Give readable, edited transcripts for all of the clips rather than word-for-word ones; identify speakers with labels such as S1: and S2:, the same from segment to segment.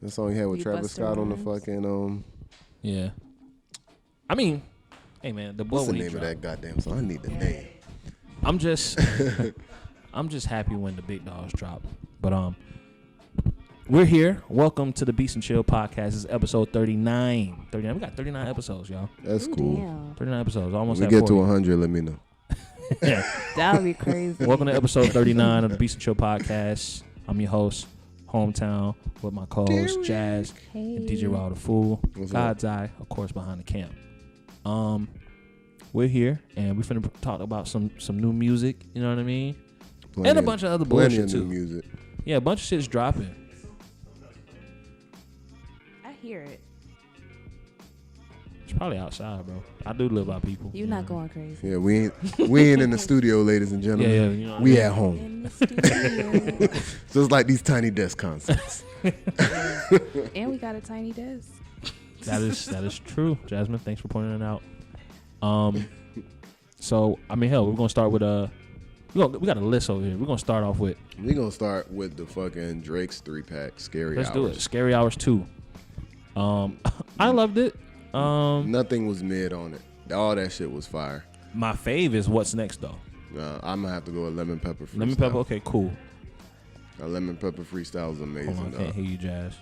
S1: That song he had with Travis Scott on the fucking
S2: Yeah. I mean, hey man, the boy.
S1: What's the name of that goddamn song? I need the name.
S2: I'm just happy when the big dogs drop. But we're here. Welcome to the Beats and Chill podcast. This is episode 39. 39. We got 39 episodes, y'all.
S1: That's cool.
S3: Damn.
S2: 39 episodes. Almost
S1: when we
S2: at
S1: get
S2: 40.
S1: to 100, let me know.
S2: Yeah.
S3: That would be crazy.
S2: Welcome to episode 39 of the Beats and Chill podcast. I'm your host, Hometown, with my co-host Jazz and DJ Raw the Fool. God's Eye, of course, behind the cam. We're here and we're finna talk about some new music. You know what I mean? And a bunch of other bullshit too.
S1: New music.
S2: Yeah, a bunch of shit's dropping.
S3: I hear it.
S2: It's probably outside, bro. I do live by people.
S3: You're not going crazy.
S1: Yeah, we ain't in the studio, ladies and gentlemen.
S2: Yeah, you know what
S1: we
S2: I mean?
S1: at home.
S3: In the studio.
S1: Just like these tiny desk concerts.
S3: And we got a tiny desk.
S2: That is true, Jasmine. Thanks for pointing it out. So I mean, hell, we're gonna start with we got a list over here. We're gonna start off with.
S1: We're gonna start with the fucking Drake's 3-pack, Scary
S2: Let's
S1: Hours.
S2: do it. Scary Hours 2. I loved it.
S1: Nothing was mid on it. All that shit was fire.
S2: My fave is What's Next though.
S1: I'm gonna have to go with Lemon Pepper Freestyle.
S2: Lemon Pepper. Okay, cool.
S1: A Lemon Pepper Freestyle is amazing.
S2: Hold on, I can't hear you, Jazz.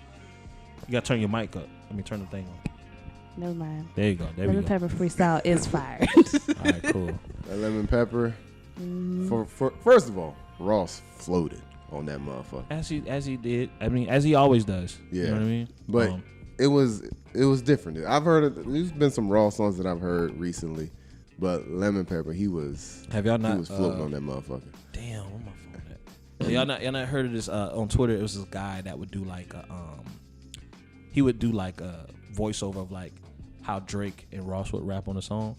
S2: You gotta turn your mic up. Let me turn the thing on.
S3: Never mind.
S2: There you go. There we
S3: Lemon
S2: go.
S3: Pepper Freestyle is fire.
S2: All right, cool.
S1: That Lemon Pepper. For first of all, Ross floated on that motherfucker.
S2: As he did. I mean, as he always does.
S1: Yeah.
S2: You know what I mean?
S1: But it was different. I've heard there's been some Raw songs that I've heard recently, but Lemon Pepper, he was floating on that mototherfucker.
S2: Damn, where my phone at? Y'all not heard of this on Twitter? It was this guy that would do like he would do like a voiceover of like how Drake and Ross would rap on a song.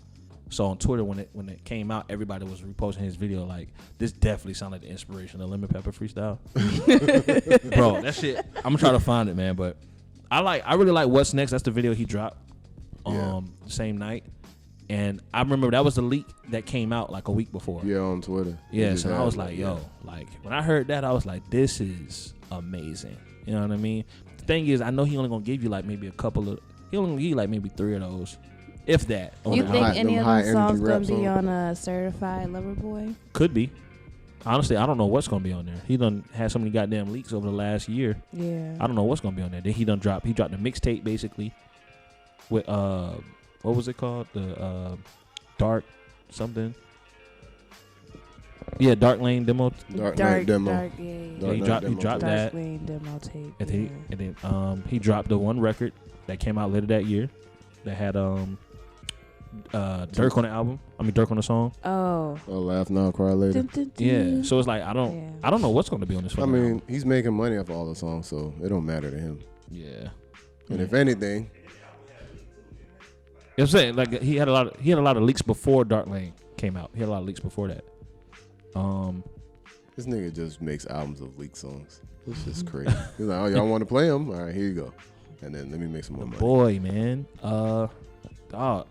S2: So on Twitter when it came out, everybody was reposting his video like, this definitely sounded like the inspiration of Lemon Pepper Freestyle. Bro, that shit, I'm gonna try to find it, man, but I really like What's Next. That's the video he dropped the same night. And I remember that was the leak that came out like a week before.
S1: Yeah, on Twitter.
S2: Yeah, so I was like, yo, like when I heard that, I was like, this is amazing. You know what I mean? The thing is, I know he only gonna give you like maybe he'll only give you like maybe 3 of those, if that.
S3: You think any of those songs gonna be
S1: song.
S3: on a Certified Lover Boy?
S2: Could be. Honestly, I don't know what's gonna be on there. He done had so many goddamn leaks over the last year.
S3: Yeah.
S2: I don't know what's gonna be on there. Then he dropped the mixtape basically with what was it called? The Dark something. Yeah, Dark Lane demo.
S1: Dark Night demo.
S3: Dark,
S2: Yeah, he dropped that.
S3: Dark Lane demo tape.
S2: And then he dropped the one record that came out later that year that had Dirk on the album. I mean Dirk on the song.
S3: Oh,
S1: Laugh Now, Cry Later.
S2: Yeah. So it's like I don't know what's gonna be on this.
S1: I mean, he's making money off all the songs, so it don't matter to him.
S2: Yeah.
S1: And if anything,
S2: I'm saying like he had a lot of leaks before Dark Lane came out. He had a lot of leaks before that.
S1: this nigga just makes albums of leak songs. It's just crazy. He's like, oh, y'all want to play them? All right, here you go. And then let me make some more money.
S2: Boy, man. I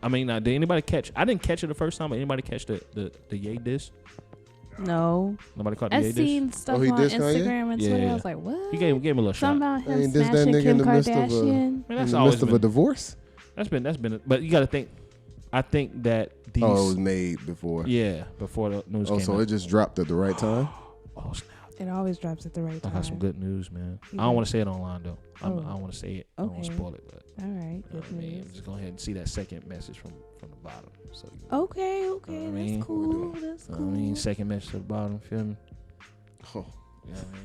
S2: mean, did anybody catch? I didn't catch it the first time, but anybody catch the Ye diss?
S3: No.
S2: Nobody caught the Ye
S3: I
S2: diss?
S3: seen stuff on Instagram and Twitter. I was like, what?
S2: He gave him a little
S3: Something
S2: shot.
S3: about him smashing Kim Kardashian.
S2: Man, that's
S1: in the
S2: always
S1: midst of
S2: been,
S1: a divorce?
S2: That's been. But you got to think. I think that these.
S1: Oh, it was made before.
S2: Yeah, before the news came out.
S1: Oh, so it just dropped at the right time?
S2: Oh, snap.
S3: It always drops at the right time.
S2: I got some good news, man.
S3: Yeah.
S2: I don't want to say it online though. I
S3: Oh.
S2: don't want to say it. I don't want to
S3: Okay.
S2: spoil it. But
S3: All right. Good
S2: I mean,
S3: news.
S2: just go ahead and see that second message from the bottom. So you
S3: Okay.
S2: know what I mean?
S3: That's cool. That's
S2: I
S3: cool.
S2: mean, second message to the bottom. Feel me?
S1: Oh,
S2: Yeah, I mean,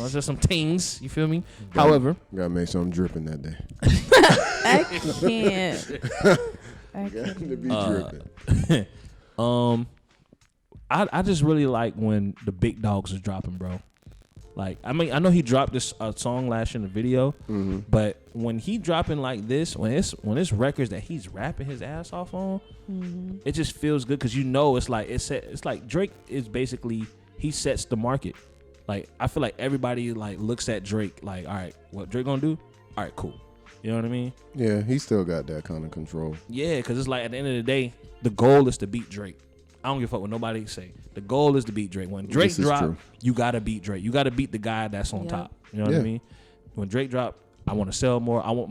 S2: it's just some things. You feel me? However,
S1: gotta make sure I'm dripping that day.
S3: I can't. I
S1: Got to
S3: can't.
S1: be dripping.
S2: I just really like when the big dogs is dropping, bro. Like, I mean, I know he dropped this song last year in the video, but when he dropping like this, when it's records that he's rapping his ass off on, it just feels good because it's like Drake is basically, he sets the market. Like, I feel like everybody like looks at Drake like, all right, what Drake gonna do? All right, cool. You know what I mean?
S1: Yeah, he still got that kind of control.
S2: Yeah, because it's like at the end of the day, the goal is to beat Drake. I don't give a fuck what nobody say. The goal is to beat Drake. When Drake drop, you gotta beat Drake. You gotta beat the guy that's on top. You know what I mean? When Drake drop, I want to sell more. I want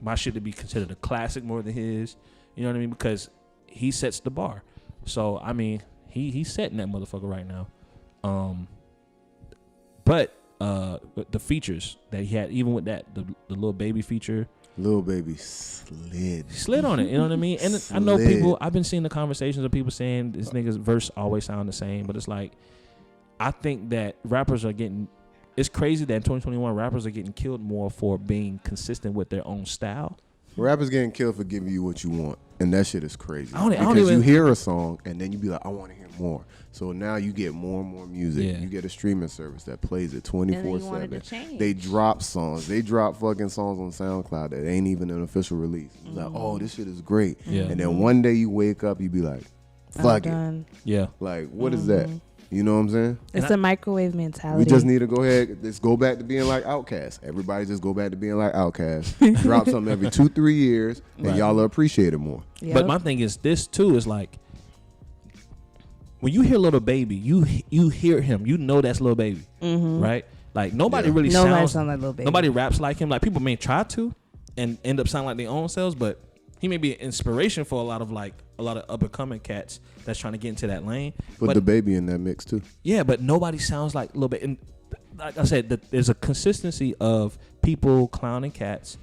S2: my shit to be considered a classic more than his. You know what I mean? Because he sets the bar. So I mean, he's setting that motherfucker right now. But the features that he had, even with that, the Lil Baby feature.
S1: Lil Baby slid
S2: on it, you know what I mean? And I know people, I've been seeing the conversations of people saying this nigga's verse always sound the same, but it's like, I think that rappers are getting, it's crazy that in 2021 rappers are getting killed more for being consistent with their own style.
S1: Rappers getting killed for giving you what you want, and that shit is crazy.
S2: Because
S1: you hear a song and then you be like, I want to hear more. So now you get more and more music.
S2: Yeah.
S1: You get a streaming service that plays it 24/7. They
S3: change.
S1: drop songs. They drop fucking songs on SoundCloud that ain't even an official release. It's like, oh, this shit is great.
S2: Yeah.
S1: And then one day you wake up, you be like, fuck it.
S2: Yeah.
S1: Like, what is that? You know what I'm saying?
S3: It's a microwave mentality.
S1: We just need to go ahead. Let's go back to being like Outkast. Everybody just go back to being like Outkast. Drop something every 2-3 years, and y'all will appreciate it more.
S3: Yep.
S2: But my thing is this too is like, when you hear Lil Baby, you hear him. You know that's Lil Baby, right? Like nobody really sounds
S3: like Lil Baby.
S2: Nobody raps like him. Like people may try to, and end up sounding like their own selves, but he may be an inspiration for a lot of up and coming cats that's trying to get into that lane.
S1: Put the Baby in that mix too.
S2: Yeah, but nobody sounds like Lil Baby. And like I said, there's a consistency of people clowning cats,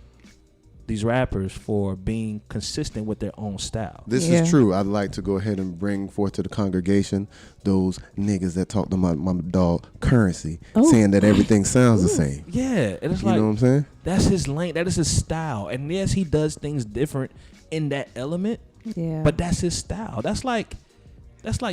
S2: these rappers, for being consistent with their own style.
S1: This is true. I'd like to go ahead and bring forth to the congregation those niggas that talk to my dog Currency, saying that everything sounds the same.
S2: Yeah, and it's
S1: you know what I'm saying?
S2: That's his lane. That is his style. And yes, he does things different in that element.
S3: Yeah.
S2: But that's his style. That's like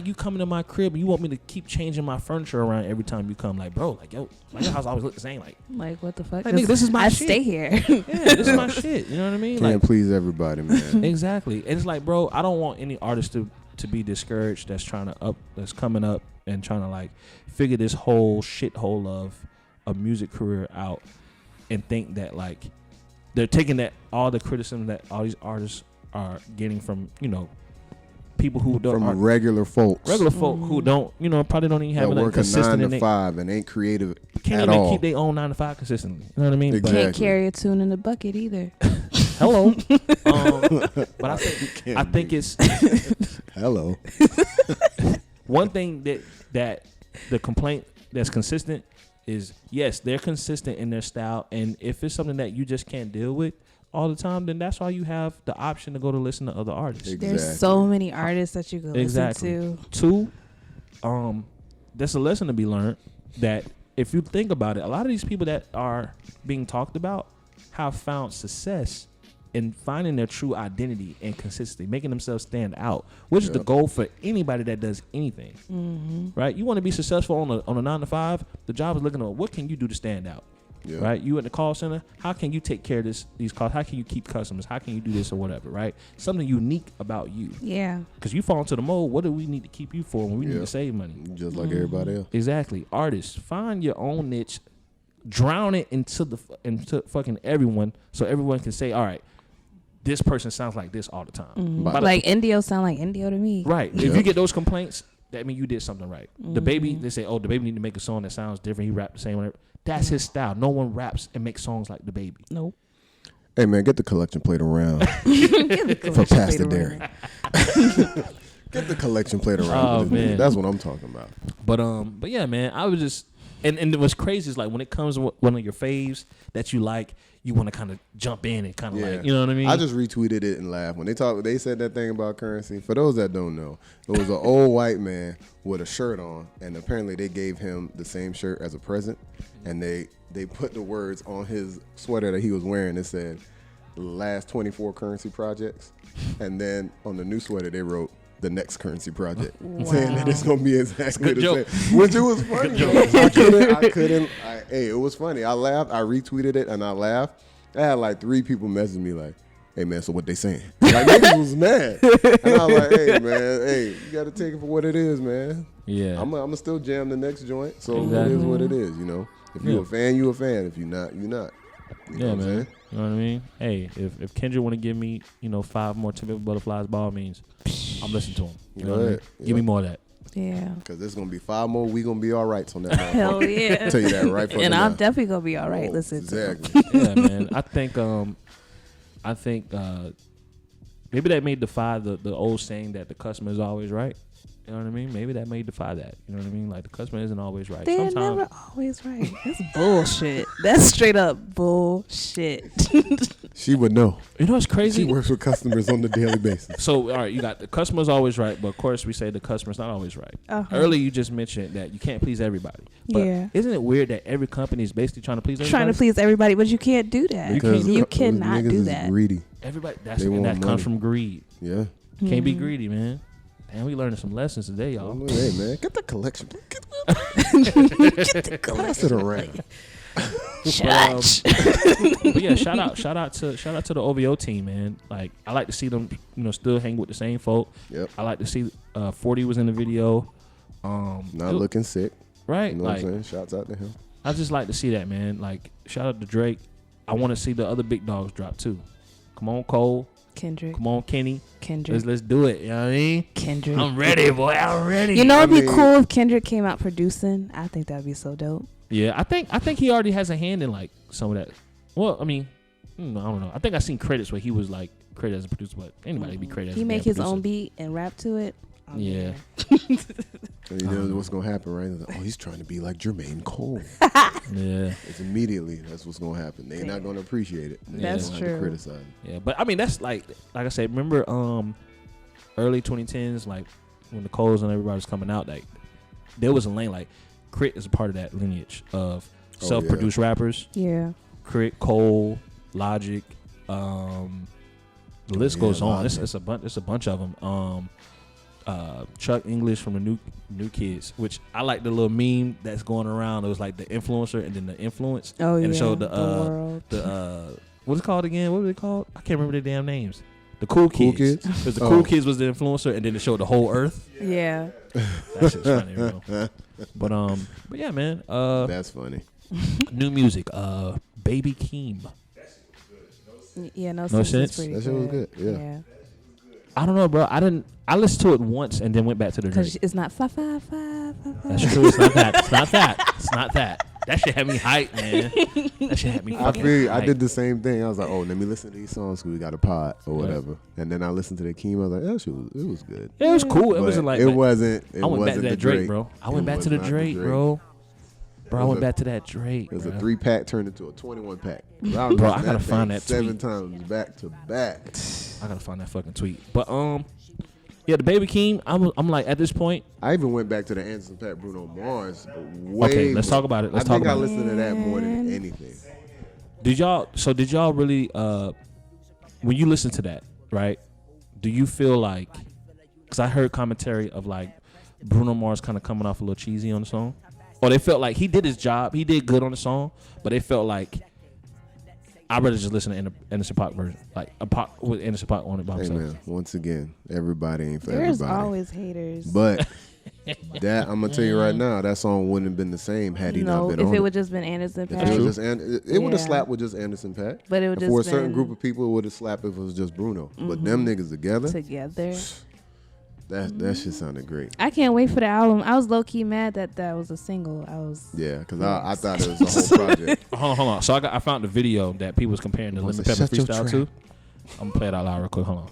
S2: you coming to my crib and you want me to keep changing my furniture around every time you come. Like, bro, like, yo, like your house always look the same. Like
S3: what the fuck?
S2: Like, nigga, this is my shit.
S3: I stay here.
S2: Yeah, this is my shit. You know what I mean?
S1: Can't please everybody, man.
S2: Exactly. And it's like, bro, I don't want any artist to be discouraged that's coming up and trying to like figure this whole shithole of a music career out and think that like they're taking that all the criticism that all these artists are getting from, you know, people who don't
S1: from regular folks
S2: who don't, you know, probably don't even have
S1: that
S2: like
S1: work
S2: consistent
S1: 9 to 5 and ain't creative
S2: can't
S1: at
S2: even
S1: all.
S2: keep their own 9 to 5 consistently. You know what I mean?
S1: Exactly.
S3: Can't carry a tune in the bucket either.
S2: Hello. But I think it's
S1: hello.
S2: one thing that the complaint that's consistent is, yes, they're consistent in their style, and if it's something that you just can't deal with all the time, then that's why you have the option to go to listen to other artists.
S1: Exactly.
S3: There's so many artists that you can listen to.
S2: Two, there's a lesson to be learned that if you think about it, a lot of these people that are being talked about have found success in finding their true identity and consistency, making themselves stand out, which is the goal for anybody that does anything, right? You want to be successful on a 9 to 5. The job is looking at what can you do to stand out, right? You at the call center, how can you take care of these calls? How can you keep customers? How can you do this or whatever, right? Something unique about you.
S3: Yeah.
S2: Because you fall into the mold. What do we need to keep you for when we need to save money?
S1: Just like everybody else.
S2: Exactly. Artists, find your own niche, drown it into fucking everyone, so everyone can say, all right, this person sounds like this all the time.
S3: Like Indio sound like Indio to me.
S2: Right. If you get those complaints, that means you did something right. The Baby, they say, oh, the Baby need to make a song that sounds different. He rap the same way. That's his style. No one raps and makes songs like the Baby.
S3: Nope.
S1: Hey man, get the collection plate around for Pastor Derek. Get the collection plate around.
S2: Oh, man.
S1: That's what I'm talking about.
S2: But yeah, man, I was just and what's crazy is like when it comes to one of your faves that you like, you want to kind of jump in and kind of like, you know what I mean?
S1: I just retweeted it and laughed when they said that thing about Currency. For those that don't know, it was an old white man with a shirt on, and apparently they gave him the same shirt as a present, and they put the words on his sweater that he was wearing. It said, "Last 24 Currency projects," and then on the new sweater they wrote, "The next Currency project," saying that it's gonna be exactly the same. Which it was funny. I couldn't. Hey, it was funny. I laughed. I retweeted it and I laughed. I had like 3 people messaging me like, "Hey man, so what they saying?" Like niggas was mad, and I was like, "Hey man, hey, you gotta take it for what it is, man."
S2: Yeah,
S1: I'm gonna still jam the next joint. So
S2: exactly.
S1: It is what it is, you know. If you're a fan, you a fan. If you're not, you're not. You know what I'm saying?
S2: You know what I mean? Hey, if Kendrick want to give me, 5 more Timid Butterflies ball means, I'm listening to him. You know what I mean? Give me more of that.
S3: Yeah.
S1: Because there's gonna be 5 more. We gonna be all right on that.
S3: Hell yeah.
S1: I'll tell you that right.
S3: And I'm
S1: now.
S3: definitely gonna be all right.
S1: Oh,
S3: Listen.
S1: exactly.
S2: Yeah, man. I think maybe that may defy the old saying that the customer is always right. You know what I mean? Maybe that may defy that. You know what I mean? Like the customer isn't always right.
S3: They're
S2: Sometimes,
S3: never always right. That's bullshit. That's straight up bullshit.
S1: She would know.
S2: you know what's
S1: She
S2: crazy?
S1: works with customers on a daily basis.
S2: So, all right, you got the customer's always right, but of course we say the customer's not always right. Earlier, you just mentioned that you can't please everybody. But
S3: Yeah.
S2: isn't it weird that every company is basically trying to please everybody?
S3: Trying to please everybody, but you can't do that.
S1: Because
S3: You
S1: those
S3: cannot
S1: niggas
S3: do
S1: is
S3: that.
S1: Greedy.
S2: Everybody.
S1: They
S2: And
S1: want
S2: that comes
S1: money.
S2: from greed.
S1: Yeah.
S2: Can't be greedy, man. Damn, we learning some lessons today, y'all.
S1: Hey man, get the collection. Get the collection around.
S2: But yeah, shout out to the OVO team, man. Like I like to see them, still hang with the same folk.
S1: Yep.
S2: I like to see 40 was in the video.
S1: Not looking sick.
S2: Right.
S1: You know
S2: like
S1: what I'm saying? Shouts out to him.
S2: I just like to see that, man. Like shout out to Drake. I want to see the other big dogs drop too. Come on, Cole.
S3: Kendrick.
S2: Come on, Kenny.
S3: Kendrick.
S2: Let's do it. You know what I mean?
S3: Kendrick.
S2: I'm ready, boy. I'm ready.
S3: You know, it'd be
S1: mean-
S3: cool if Kendrick came out producing. I think that'd be so dope.
S2: Yeah, I think he already has a hand in like some of that. Well, I mean, I don't know. I think I seen credits where he was like credited as a producer, but anybody be credited as
S3: He
S2: a
S3: make
S2: damn
S3: his
S2: producer.
S3: own beat and rap to it. I'm
S2: Yeah.
S3: there.
S1: And you know what's gonna happen, right? It's like, oh, he's trying to be like Jermaine Cole.
S2: Yeah.
S1: It's immediately that's what's gonna happen. They're not gonna appreciate it. They're
S3: That's
S1: gonna have to
S3: true.
S1: criticize it.
S2: Yeah, but I mean that's like I said, remember early 2010s, like when the Coles and everybody was coming out, like there was a lane like Crit is a part of that lineage of
S1: Oh,
S2: self-produced rappers.
S3: Yeah.
S2: Crit, Cole, Logic, the list
S1: Yeah,
S2: goes on.
S1: Logic.
S2: It's a bunch of them. Chuck English from the new Kids, which I like the little meme that's going around. It was like the influencer and then the influence.
S3: Oh,
S2: and
S3: yeah.
S2: it showed
S3: the world.
S2: What's it called again? What was it called? I can't remember the damn names. The Cool
S1: Cool
S2: Kids.
S1: Kids?
S2: Because the
S1: Oh.
S2: Cool Kids was the influencer, and then it showed the whole Earth.
S3: Yeah.
S2: That shit's funny, bro. But yeah, man.
S1: That's funny.
S2: New music. Baby Keem.
S3: Yeah, no
S2: Sense?
S3: sense. Is pretty
S1: That shit was good, yeah.
S2: I don't know, bro. I listened to it once and then went back to the Drake.
S3: Because it's not 555.
S2: That's true. It's not that. It's not that. It's not that. That shit had me hyped, man. That shit had me
S1: I
S2: fucking
S1: feel I
S2: hyped.
S1: did the same thing. I was like, oh, let me listen to these songs because we got a pod or
S2: Yeah.
S1: whatever. And then I listened to the Keem. I was like, that shit it was good.
S2: Yeah, it was cool. It
S1: But
S2: wasn't like
S1: it wasn't. It
S2: I went back to
S1: wasn't
S2: that
S1: the
S2: Drake, bro. I went
S1: It
S2: back
S1: was
S2: to the
S1: not
S2: Drake, bro. Bro, I
S1: It was
S2: went
S1: a-
S2: back to that Drake.
S1: It was a
S2: bro.
S1: 3-pack turned into a 21-pack.
S2: Bro, I gotta find that
S1: 7
S2: tweet.
S1: times back to back.
S2: I gotta find that fucking tweet. But yeah, the Baby Keem. I'm like at this point.
S1: I even went back to the Anderson .Paak Bruno Mars. Way
S2: Okay, let's
S1: more.
S2: talk about it. Let's
S1: I
S2: talk
S1: think I
S2: about it.
S1: listened to that more than anything.
S2: Did y'all really when you listen to that, right? Do you feel like? Because I heard commentary of like Bruno Mars kind of coming off a little cheesy on the song, or they felt like he did his job, he did good on the song, but they felt like I'd rather just listen to Anderson .Paak version, like a pop with Anderson .Paak on it by
S1: Hey
S2: himself.
S1: man, once again, everybody ain't for
S3: There's
S1: everybody.
S3: always haters.
S1: But that I'm gonna tell you right now, that song wouldn't have been the same had he not
S3: no,
S1: been
S3: if
S1: on
S3: it
S1: it.
S3: would just been Anderson
S1: If
S3: .Paak.
S1: it was just it would have
S3: Yeah.
S1: slapped with just Anderson .Paak.
S3: But it would
S1: And for a
S3: just
S1: certain
S3: been
S1: group of people, it would have slapped if it was just Bruno. But them niggas together,
S3: together.
S1: that shit sounded great.
S3: I can't wait for the album. I was low key mad that was a single. I was.
S1: Yeah, because I thought it was a whole project.
S2: Hold on. So I found the video that people was comparing the
S1: Wants
S2: Lemon
S1: to
S2: Pepper
S1: shut your
S2: freestyle to. I'm gonna play it out loud real quick. Hold on.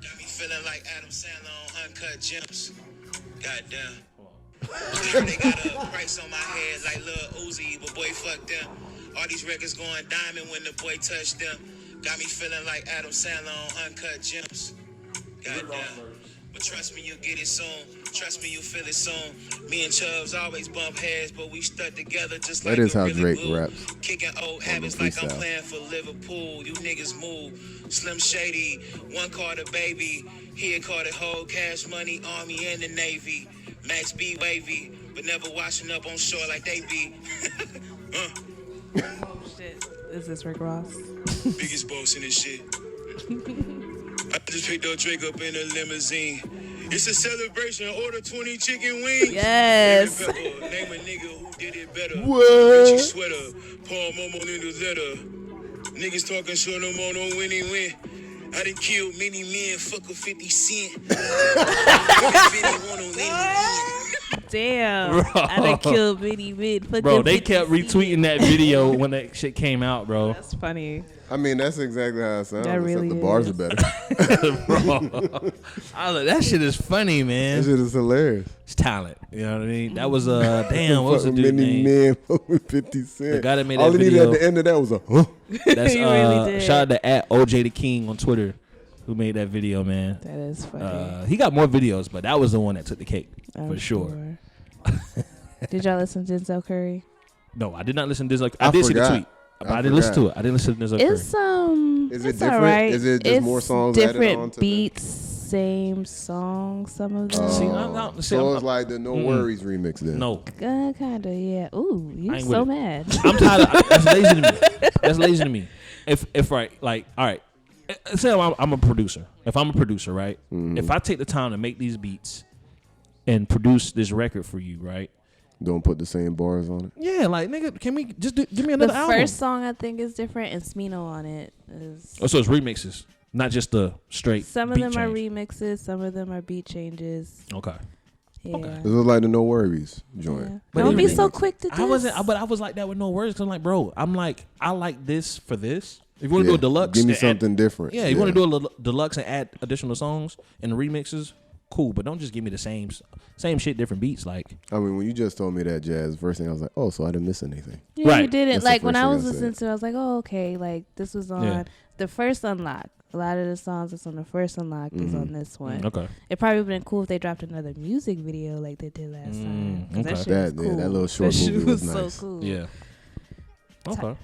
S4: Got me feeling like Adam Sandler on Uncut Gems. Goddamn. They got a price on my head like Lil Uzi, but boy, fuck them. All these records going diamond when the boy touched them. Got me feeling like Adam Sandler on Uncut Gems. Goddamn. But trust me, you'll get it soon. Trust me, you'll feel it soon. Me and Chubbs always bump heads, but we stuck together just like
S1: That is
S4: a
S1: how
S4: really
S1: Drake
S4: glue.
S1: raps
S4: Kicking old
S1: the
S4: habits like I'm
S1: freestyle.
S4: playing for Liverpool. You niggas move. Slim Shady, one called a baby. He had called it whole cash money, Army and the Navy. Max B wavy, but never washing up on shore like they be.
S3: Oh shit! Is this Rick Ross?
S4: Biggest boss in this shit. I just picked up Drake up in a limousine. It's a celebration. Order 20 chicken wings.
S3: Yes.
S4: Pepper, name a nigga who did it better.
S1: What?
S4: Richie sweater. Paul Momo in the letter. Niggas talking short no more, no winning win. I done killed many men, fuck a 50 cent. If anyone on any
S3: Damn.
S2: Bro.
S3: I done killed many men.
S2: Bro, they kept retweeting that video when that shit came out, bro.
S3: That's funny.
S1: I mean, that's exactly how it sounds.
S3: That really
S1: except the bars
S3: is.
S1: are better.
S2: Bro. I was like, that shit is funny,
S1: That
S2: man.
S1: shit is hilarious.
S2: It's talent. You know what I mean? That was damn, what was the
S1: Fucking
S2: dude's
S1: many
S2: name?
S1: men with 50 cent.
S2: The guy that made
S1: All
S2: that
S1: he needed
S2: video.
S1: at the end of that was a huh.
S2: That's
S3: He really did.
S2: shout out to @OJ the King on Twitter who made that video, man.
S3: That is funny.
S2: He got more videos, but that was the one that took the cake
S3: I'm
S2: for sure.
S3: Did y'all listen to Denzel Curry?
S2: No, I did not listen to this. I
S1: I
S2: did see the
S1: forgot.
S2: tweet, but I didn't listen to it. I didn't listen to this.
S3: It's
S1: Is it
S3: it's
S1: different?
S3: alright.
S1: Is it just
S3: It's
S1: more songs added
S3: different
S1: on to the-
S3: beats, same song, some of them.
S2: See,
S1: So it's like the No Worries remix then.
S2: No,
S3: Kind of, yeah. Ooh, you
S2: I ain't
S3: so
S2: with it.
S3: mad.
S2: I'm tired of that's lazy to me. That's lazy to me. If right, like, all right, say I'm a producer. If I'm a producer, right? If I take the time to make these beats and produce this record for you, right?
S1: Don't put the same bars on it.
S2: Yeah, like, nigga, can we just give me
S3: The
S2: another album?
S3: first song I think is different, and Smino on it is.
S2: Oh, so it's remixes, not just the straight.
S3: Some of
S2: beat
S3: them are
S2: change.
S3: remixes, some of them are beat changes.
S2: Okay.
S3: Yeah.
S2: Okay.
S1: It was like the No Worries joint.
S3: Yeah.
S2: But
S3: Don't be
S2: even-
S3: so quick to diss.
S2: But I was like that with no words. Cause I'm like, bro, I like this for this. If you want to do a deluxe,
S1: Give me
S2: and add-
S1: something different.
S2: Yeah, you want to do a deluxe and add additional songs and remixes, cool. But don't just give me the same shit, different beats. Like,
S1: I mean, when you just told me that, Jazz, first thing I was like, oh, so I didn't miss anything.
S3: Yeah, you
S2: Right.
S3: didn't.
S1: That's the
S3: Like when
S1: first
S3: I
S1: thing
S3: was
S1: I said.
S3: listening to it, I was like, oh, okay. Like this was on
S2: Yeah.
S3: the first unlock. A lot of the songs that's on the first unlock is on this one.
S2: okay,
S3: It probably would have been cool if they dropped another music video like they did last time. 'Cause
S2: okay.
S3: That, shit was cool.
S1: that little short
S3: That shit
S1: movie was nice.
S3: so cool.
S2: yeah, okay,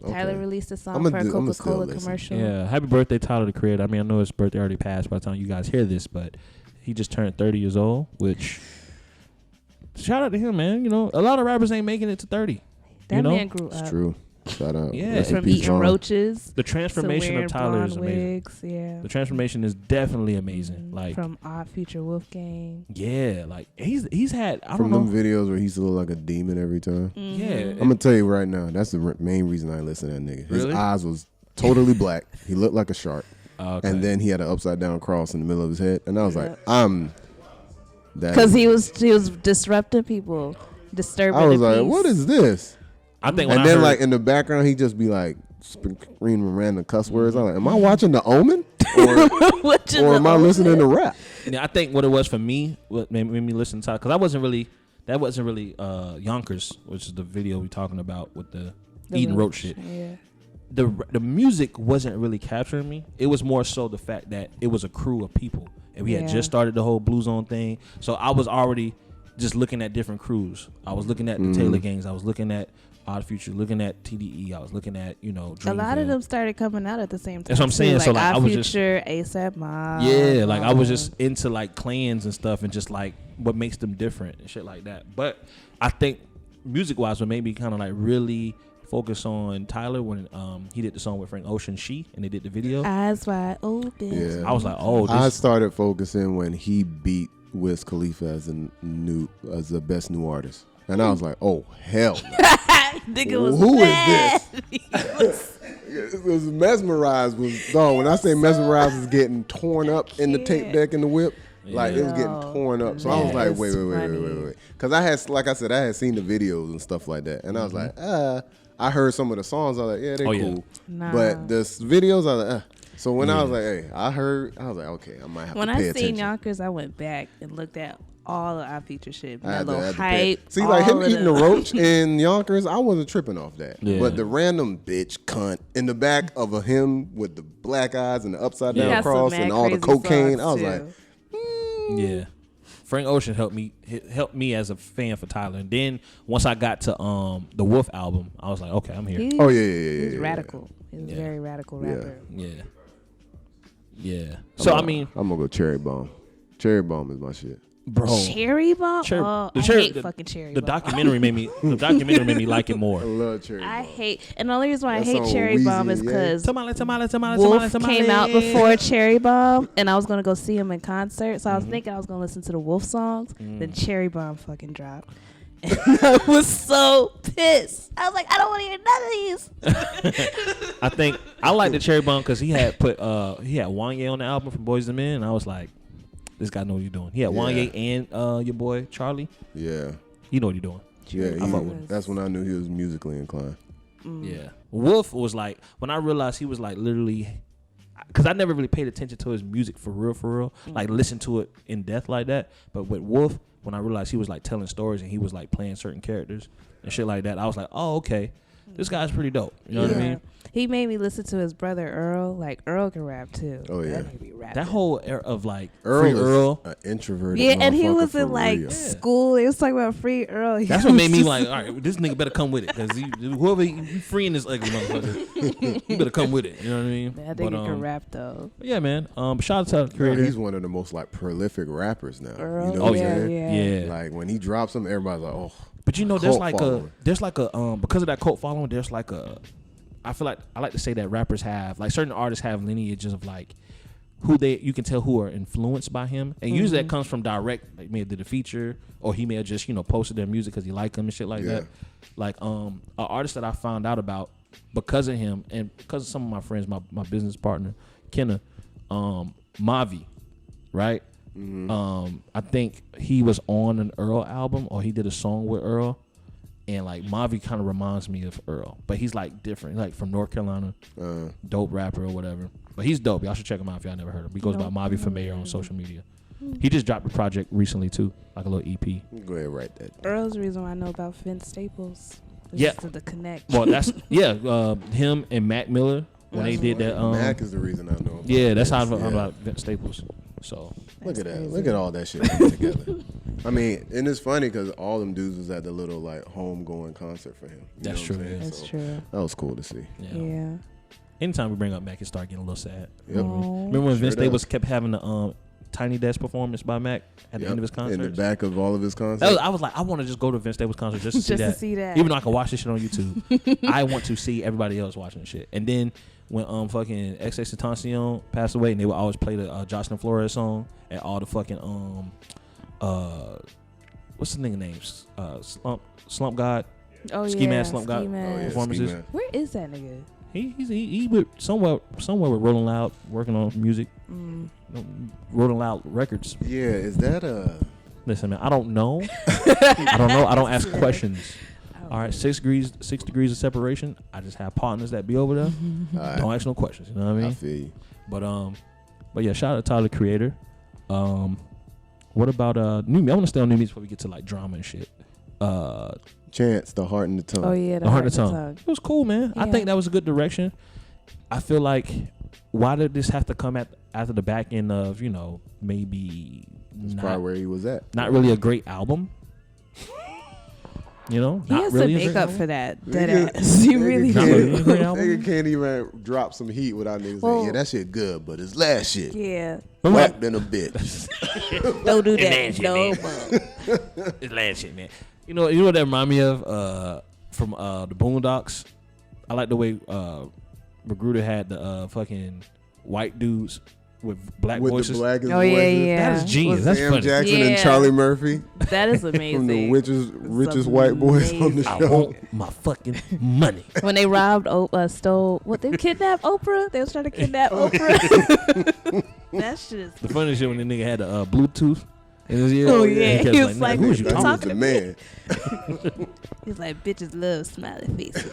S3: Tyler
S1: Okay.
S3: released a song
S1: I'ma
S3: for a
S1: do- I'ma still
S3: Coca-Cola
S1: listen.
S3: commercial.
S2: yeah. Happy birthday, Tyler the Creator. I mean, I know his birthday already passed by the time you guys hear this, but he just turned 30 years old. Which shout out to him, man. You know, a lot of rappers ain't making it to 30.
S3: That
S2: you know?
S3: man grew
S1: It's
S3: up.
S1: true. Shout out.
S2: Yeah.
S1: Rest in
S3: From
S1: peace,
S3: eating
S1: John.
S3: roaches
S2: The
S3: to
S2: transformation
S3: wearing
S2: of Tyler is
S3: blonde
S2: amazing.
S3: wigs. Yeah.
S2: The transformation is definitely amazing. Like,
S3: From Odd Future Wolfgang.
S2: yeah, like he's had I
S1: From
S2: don't
S1: them
S2: know.
S1: videos where he used to look like a demon every time.
S3: Mm-hmm.
S2: Yeah,
S1: I'm gonna tell you right now, that's the main reason I listen to that nigga. His
S2: Really?
S1: eyes was totally black. He looked like a shark,
S2: okay.
S1: and then he had an upside down cross in the middle of his head. And I was like,
S3: Yep.
S1: I'm that.
S3: Because he was disrupting people, disturbing
S1: I was
S3: the
S1: like,
S3: peace.
S1: what is this?
S2: I think when
S1: And
S2: I
S1: then
S2: heard,
S1: like in the background, he just be like screaming random cuss words. I'm like, am I watching The Omen, or,
S3: Watching
S1: or
S3: the
S1: am I
S3: old
S1: listening
S3: man.
S1: to rap?
S2: yeah, I think what it was for me, what made me listen to, because that wasn't really Yonkers, which is the video we talking about with the eating roach shit.
S3: Yeah.
S2: The music wasn't really capturing me. It was more so the fact that it was a crew of people, and we had
S3: Yeah.
S2: just started the whole Blue Zone thing. So I was already just looking at different crews. I was looking at the Taylor Gangs. I was looking at Odd Future, looking at TDE. I was looking at
S3: A lot of
S2: Dreamville.
S3: them started coming out at the same time.
S2: That's what I'm
S3: too.
S2: saying. So, like,
S3: Odd
S2: I was just-
S3: Future, ASAP Mob.
S2: Yeah, like I was just into like clans and stuff, and just like what makes them different and shit like that. But I think music wise, what made me kind of like really focus on Tyler when he did the song with Frank Ocean, She, and they did the video.
S3: Eyes wide open.
S1: Yeah.
S2: I was like, oh,
S1: I
S2: this,
S1: started focusing when he beat Wiz Khalifa as the best new artist, and I was like, oh hell, no.
S3: Nigga was
S1: Who is
S3: mad.
S1: It was mesmerized. Was dog. When I say mesmerized, was getting torn up in the tape
S3: can't.
S1: deck in the whip. Like it was getting
S3: Yo,
S1: torn up. So I was
S3: that
S1: like,
S3: is
S1: wait.
S3: funny.
S1: Because I had, like I said, I had seen the videos and stuff like that, and I was like, I heard some of the songs. I was like, yeah, they're
S2: Oh, yeah.
S1: cool.
S3: Nah.
S1: But the videos, I was like, So when I was like, hey, I was like, okay, I might have
S3: When
S1: to pay
S3: I
S1: attention.
S3: seen Yonkers, I went back and looked at all of our feature shit.
S1: I
S3: That
S1: had to-
S3: little
S1: I had to pay-
S3: hype.
S1: See, like him
S3: all of
S1: eating the
S3: them.
S1: roach in Yonkers, I wasn't tripping off that.
S2: Yeah.
S1: But the random bitch cunt in the back of a him with the black eyes and the upside
S2: Yeah.
S1: down
S3: He got some
S1: cross
S3: mad
S1: and all the
S3: crazy
S1: cocaine,
S3: songs,
S1: I was
S3: too.
S1: like,
S2: yeah. Frank Ocean helped me as a fan for Tyler. And then once I got to the Wolf album, I was like, okay, I'm here.
S3: He-
S1: oh yeah.
S3: He's radical. He's a
S2: Yeah.
S3: very radical
S1: Yeah.
S3: rapper.
S2: Yeah. So I mean,
S1: I'm gonna go Cherry Bomb. Cherry Bomb is my shit.
S2: bro,
S3: Cherry Bomb?
S2: Cherry-
S3: Oh,
S2: the
S3: I
S2: cherry-
S3: hate
S2: the-
S3: fucking Cherry
S2: the
S3: Bomb.
S2: documentary made me like it more.
S1: I love Cherry
S3: I
S1: Bomb.
S3: hate, and the only reason why I
S1: That
S3: hate
S1: song
S3: Cherry
S1: Weezy
S3: Bomb is
S1: and Ye.
S3: because
S2: Tamale.
S3: Wolf came out before Cherry Bomb, and I was gonna go see him in concert. So I was thinking I was gonna listen to the Wolf songs. Then Cherry Bomb fucking dropped, And I was so pissed. I was like, I don't want to hear none of these.
S2: I think I like the Cherry Bomb because he had Wanye on the album from Boyz II Men, and I was like, this guy know what he's doing. He had Wanye and your boy Charlie.
S1: Yeah.
S2: You know what you're doing.
S1: Yeah,
S2: I fuck with him.
S1: that's when I knew he was musically inclined.
S2: Yeah. Wolf was like, when I realized he was like literally, because I never really paid attention to his music for real, like listen to it in depth like that. But with Wolf, when I realized he was like telling stories and he was like playing certain characters and shit like that, I was like, oh, okay, this guy's pretty dope. You know what I mean?
S3: He made me listen to his brother Earl. Like Earl can rap too.
S1: Oh, yeah.
S3: That made me rap.
S2: That whole era of like
S1: Earl
S2: Free Earl.
S1: an introverted.
S3: Yeah, and he
S1: motherfucker
S3: was
S1: for
S3: in like
S1: real.
S3: school. They was talking about Free Earl.
S2: That's what made me like, all right, this nigga better come with it because whoever you freeing this ugly motherfucker, you better come with it. You know what I mean?
S3: That nigga can rap though.
S2: Yeah, man. Shout out to the
S1: Yeah,
S2: creator.
S1: he's one of the most like prolific rappers now.
S3: Earl,
S1: You know what I'm
S3: yeah,
S1: saying?
S2: Yeah.
S1: Like when he drops them, everybody's like, oh.
S2: But you know,
S1: Cult following.
S2: there's like a because of that cult following, there's like a, I feel like I like to say that rappers have like certain artists have lineages of like who you can tell who are influenced by him, and usually that comes from direct, like may have did a feature or he may have just posted their music because he liked them and shit like that. Like an artist that I found out about because of him and because of some of my friends, my business partner Kenna, Mavi, right? I think he was on an Earl album or he did a song with Earl, and like Mavi kind of reminds me of Earl, but he's like different, like from North Carolina, dope rapper or whatever. But he's dope. Y'all should check him out if y'all never heard him. He goes by Mavi for Mayor on social media. He just dropped a project recently too, like a little EP.
S1: Go ahead, write that.
S3: Earl's the reason why I know about Vince Staples. It's
S2: Yeah.
S3: just the connect.
S2: Well, that's him and Mac Miller when they did that.
S1: Mac is the reason I know.
S2: Yeah, that's how I
S1: Vince,
S2: know about Vince Staples. So
S1: Look at that.
S3: crazy.
S1: Look at all that shit coming together. I mean, and it's funny because all them dudes was at the little like homegoing concert for him. You
S2: That's
S1: know what
S2: true,
S1: I'm saying?
S3: That's
S1: So
S3: true.
S1: That was cool to see.
S3: Yeah.
S2: Anytime we bring up Mac, it start getting a little sad.
S1: Yep.
S2: Remember when
S1: Sure
S2: Vince
S1: does.
S2: Staples kept having the Tiny Desk performance by Mac at the end of his concert?
S1: In the back of all of his concerts.
S2: I was like, I want to just go to Vince Staples concert just to see
S3: Just
S2: that.
S3: to see that.
S2: Even though I can watch this shit on YouTube, I want to see everybody else watching the shit. And then when fucking XXXTentacion passed away, and they would always play the Jocelyn Flores song at all the fucking what's the nigga names? Slump God.
S3: Oh
S2: Ski
S3: yeah.
S2: Mask, Slump God.
S3: Ski Mask.
S1: Oh, yeah,
S2: performances.
S1: Ski Mask.
S3: Where is that nigga?
S2: He with somewhere with Rolling Loud working on music. Rolling Loud Records.
S1: Yeah, is that
S2: Listen, man, I don't know. I don't know. I don't ask questions. All right, 6 degrees of separation. I just have partners that be over there.
S1: Alright.
S2: Don't ask no questions. You know what I
S1: I
S2: mean?
S1: feel you.
S2: But yeah, shout out to Tyler, the creator. What about new? I want to stay on new music before we get to like drama and shit.
S1: Chance, the heart and the tongue.
S3: Oh yeah,
S2: The Heart and the Tongue. It was cool, man. I
S3: Yeah.
S2: think that was a good direction. I feel like why did this have to come after the back end of maybe
S1: That's probably where he was at.
S2: not really a great album.
S3: He
S2: not
S3: has
S2: really
S3: to
S2: a
S3: make
S2: great
S3: up
S2: album.
S3: for that.
S1: Nigga-
S3: Dead ass. He really
S2: Not really a
S3: do.
S2: great album.
S1: Nigga can't even drop some heat without niggas
S3: Well-
S1: saying, yeah, that shit good, but his last shit
S3: Yeah.
S1: whacked in a bitch.
S3: Don't do
S2: man,
S3: that.
S2: shit,
S3: No
S2: man.
S3: more.
S2: It's last shit, man. You know what that remind me of? From the Boondocks. I like the way Magruder had the fucking white dudes with black
S1: With
S2: voices.
S1: the blackest
S3: Oh yeah,
S1: voices.
S3: yeah.
S2: That is genius.
S3: Was-
S2: That's
S1: Sam
S2: funny.
S1: Jackson and
S3: Yeah.
S1: Charlie Murphy
S3: That is
S1: from the
S3: amazing.
S1: richest white boys on the
S2: I
S1: show.
S2: want my fucking money.
S3: When they robbed, stole, they kidnapped Oprah? They was trying to kidnap Oprah. That shit is.
S2: The funny shit when the nigga had the Bluetooth in his ear.
S3: Oh,
S2: and
S3: yeah.
S2: kept
S3: He was like,
S2: who is you
S1: That
S2: talking
S1: was
S2: to?
S1: the man.
S3: He's like, bitches love smiley faces.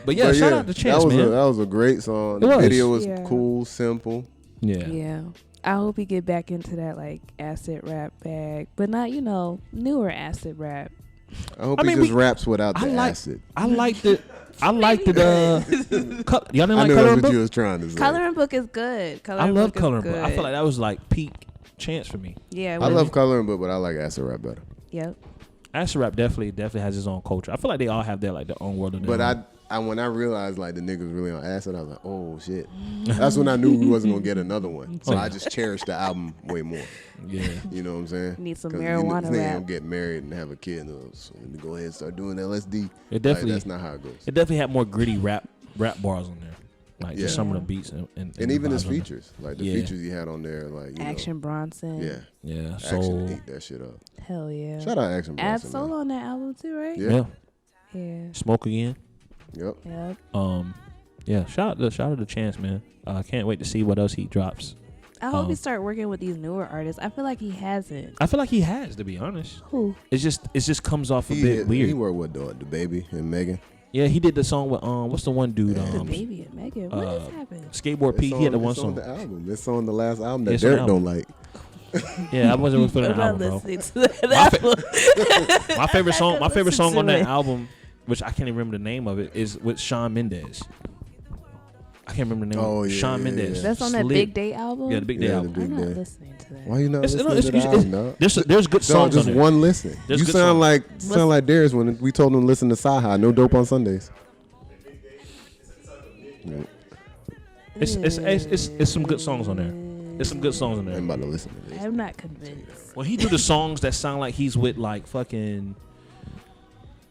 S2: But yeah, shout out to Chance,
S1: that was
S2: man.
S1: that was a great song.
S2: It
S1: The
S2: was.
S1: video was
S3: Yeah.
S1: cool, simple.
S2: Yeah.
S3: Yeah. I hope he get back into that like acid rap bag, but not newer acid rap.
S1: I hope
S2: I
S1: he
S2: mean,
S1: just
S2: we-
S1: raps without
S2: I
S1: the
S2: like-
S1: acid.
S2: I liked it. I liked it. Y'all didn't
S1: I
S2: like
S1: knew
S2: Coloring
S1: that's what
S2: Book?
S1: you was trying to say.
S3: Coloring Book is good.
S2: I love
S3: is
S2: Coloring Book. I
S3: good.
S2: feel like that was like peak Chance for me.
S3: Yeah.
S1: I love coloring book, but I like acid rap better.
S3: Yep.
S2: Acid rap definitely has his own culture. I feel like they all have their own world of their
S1: But
S2: own.
S1: I when I realized like the niggas really on acid, I was like, oh shit. That's when I knew we wasn't gonna get another one. So I just cherished the album way more.
S2: Yeah.
S1: You know what I'm saying?
S3: Need some
S1: 'Cause
S3: marijuana
S1: you know,
S3: rap.
S1: don't get married and have a kid. So let me go ahead and start doing LSD.
S2: It definitely-
S1: Like, that's not how it goes.
S2: It definitely had more gritty rap bars on there. Like
S1: Yeah.
S2: just some of the beats and
S1: And even his
S2: vibes on there.
S1: features, like the
S2: Yeah.
S1: features he had on there, like
S3: Action Bronson.
S1: Yeah,
S2: Yeah.
S1: Action
S2: So
S1: ate that shit up.
S3: Hell yeah.
S1: Shout out Action
S3: Ab
S1: Bronson.
S3: Solo
S1: man.
S3: on that album too, right?
S1: Yeah.
S2: yeah.
S3: Yeah.
S2: Smoke again.
S1: Yep.
S3: Yep.
S2: Yeah. Shout out to Chance, man. I can't wait to see what else he drops.
S3: I hope he start working with these newer artists. I feel like he hasn't.
S2: I feel like he has, to be honest.
S3: Who?
S2: It just comes off a
S1: He
S2: bit weird.
S1: He worked with the baby and Megan.
S2: Yeah, he did the song with what's the one dude?
S3: The baby and Megan. What has happened?
S2: Skateboard Pete. He had the one
S1: It's on
S2: song.
S1: the album. It's on the last album that
S2: It's on the
S1: Derek don't like.
S2: Yeah, I wasn't feeling
S3: I'm
S2: the
S3: not
S2: album, bro.
S3: listening to that album.
S2: My favorite song
S3: Listen
S2: on
S3: to
S2: that
S3: it.
S2: album, which I can't even remember the name of it, is with Shawn Mendes. I can't remember the name.
S1: Oh,
S2: of it.
S1: yeah,
S2: Shawn
S1: yeah,
S2: Mendes.
S1: yeah.
S3: That's on that
S2: Slick.
S3: Big Day album?
S2: Yeah, the Big Day
S1: Yeah,
S2: album.
S1: the Big
S3: I'm not
S1: Day.
S3: listening to that.
S1: Why you not
S2: It's-
S1: listening to the
S2: it's-
S1: album, dog?
S2: There's good
S1: Dog,
S2: songs
S1: just
S2: on there.
S1: one listen.
S2: There's
S1: You
S2: good
S1: sound
S2: songs.
S1: like Darius when we told him to listen to Saha. No dope on Sundays. Yeah.
S2: It's some good songs on there. There's some good songs on
S1: I'm
S2: there.
S1: about to listen to this.
S3: I'm not convinced.
S2: When he do the songs that sound like he's with like fucking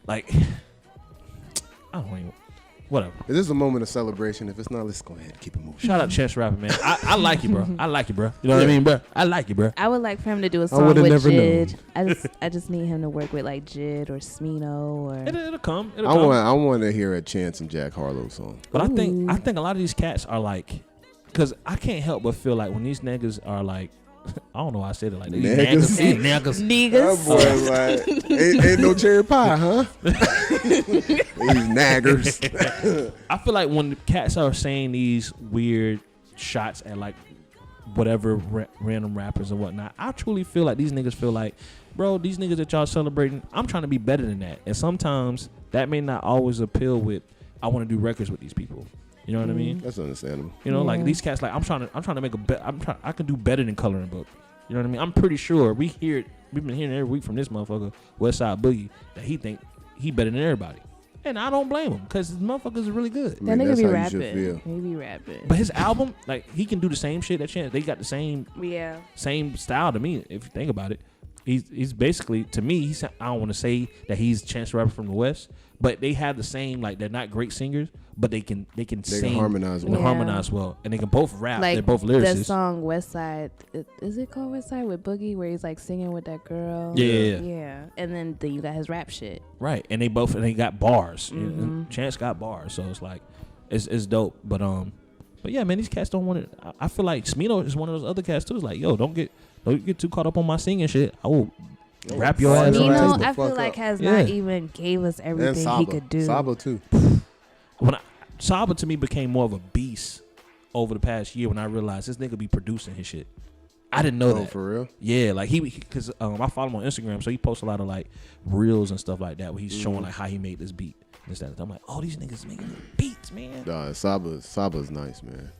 S2: like I don't even whatever.
S1: Is this a moment of celebration? If it's not, let's go ahead and keep it moving.
S2: Shout out Chance the Rapper, man. I like you, bro. I like you, bro. You know what I mean, bro? I like you, bro.
S3: I would like for him to do a song
S1: would've
S3: with
S1: never
S3: Jid. I just need him to work with like Jid or Smino or
S2: It'll come.
S1: I want to hear a Chance and Jack Harlow song.
S2: But I think
S3: Ooh.
S2: a lot of these cats are like, because I can't help but feel like when these niggas are like, I don't know why I said it like that.
S1: Niggas?
S2: These niggas.
S1: That
S3: niggas.
S1: boy like ain't no cherry pie, huh? These naggers.
S2: I feel like when the cats are saying these weird shots at like whatever random rappers and whatnot, I truly feel like these niggas feel like, bro, these niggas that y'all celebrating, I'm trying to be better than that. And sometimes that may not always appeal with, I want to do records with these people. You know what I mean?
S1: That's understandable.
S2: You know, like
S3: Yeah.
S2: these cats, like I'm trying to make I can do better than coloring book. You know what I mean? I'm pretty sure we've been hearing every week from this motherfucker, Westside Boogie, that he think he better than everybody. And I don't blame him, because this motherfucker is really good.
S1: I
S3: That
S1: mean,
S3: nigga
S1: that's
S3: be
S1: how you should
S3: rapping.
S1: feel.
S3: He be rapping.
S2: But his album, like he can do the same shit that Chance. They got the same
S3: Yeah.
S2: style to me, if you think about it. He's basically, to me, I don't want to say that he's Chance the Rapper from the West, but they have the same, like they're not great singers, but they can sing,
S1: harmonize
S2: they
S1: well.
S2: harmonize well, and they can both rap.
S3: Like
S2: They're both
S3: the
S2: lyricists.
S3: song West Side. Is it called West Side with Boogie, where he's like singing with that girl?
S2: Yeah.
S3: Yeah. And then you got his rap shit.
S2: Right, and they got bars. You know,
S3: Mhm.
S2: Chance got bars, so it's like it's dope. But yeah, man, these cats don't want it. I feel like Smino is one of those other cats too. It's like, yo, don't get too caught up on my singing shit. I will rap your ass.
S1: Smino,
S2: on the
S3: Smino,
S2: table.
S3: I feel
S1: fuck
S3: like
S1: up.
S3: has
S2: Yeah.
S3: not even gave us
S1: And
S3: everything
S1: Saba.
S3: he could do.
S1: Saba too.
S2: When Saba to me became more of a beast over the past year when I realized this nigga be producing his shit. I didn't know that.
S1: For real?
S2: Yeah, like because I follow him on Instagram, so he posts a lot of like reels and stuff like that where he's showing like how he made this beat. And stuff. I'm like, oh, these niggas making beats, man.
S1: Nah, Saba's nice, man.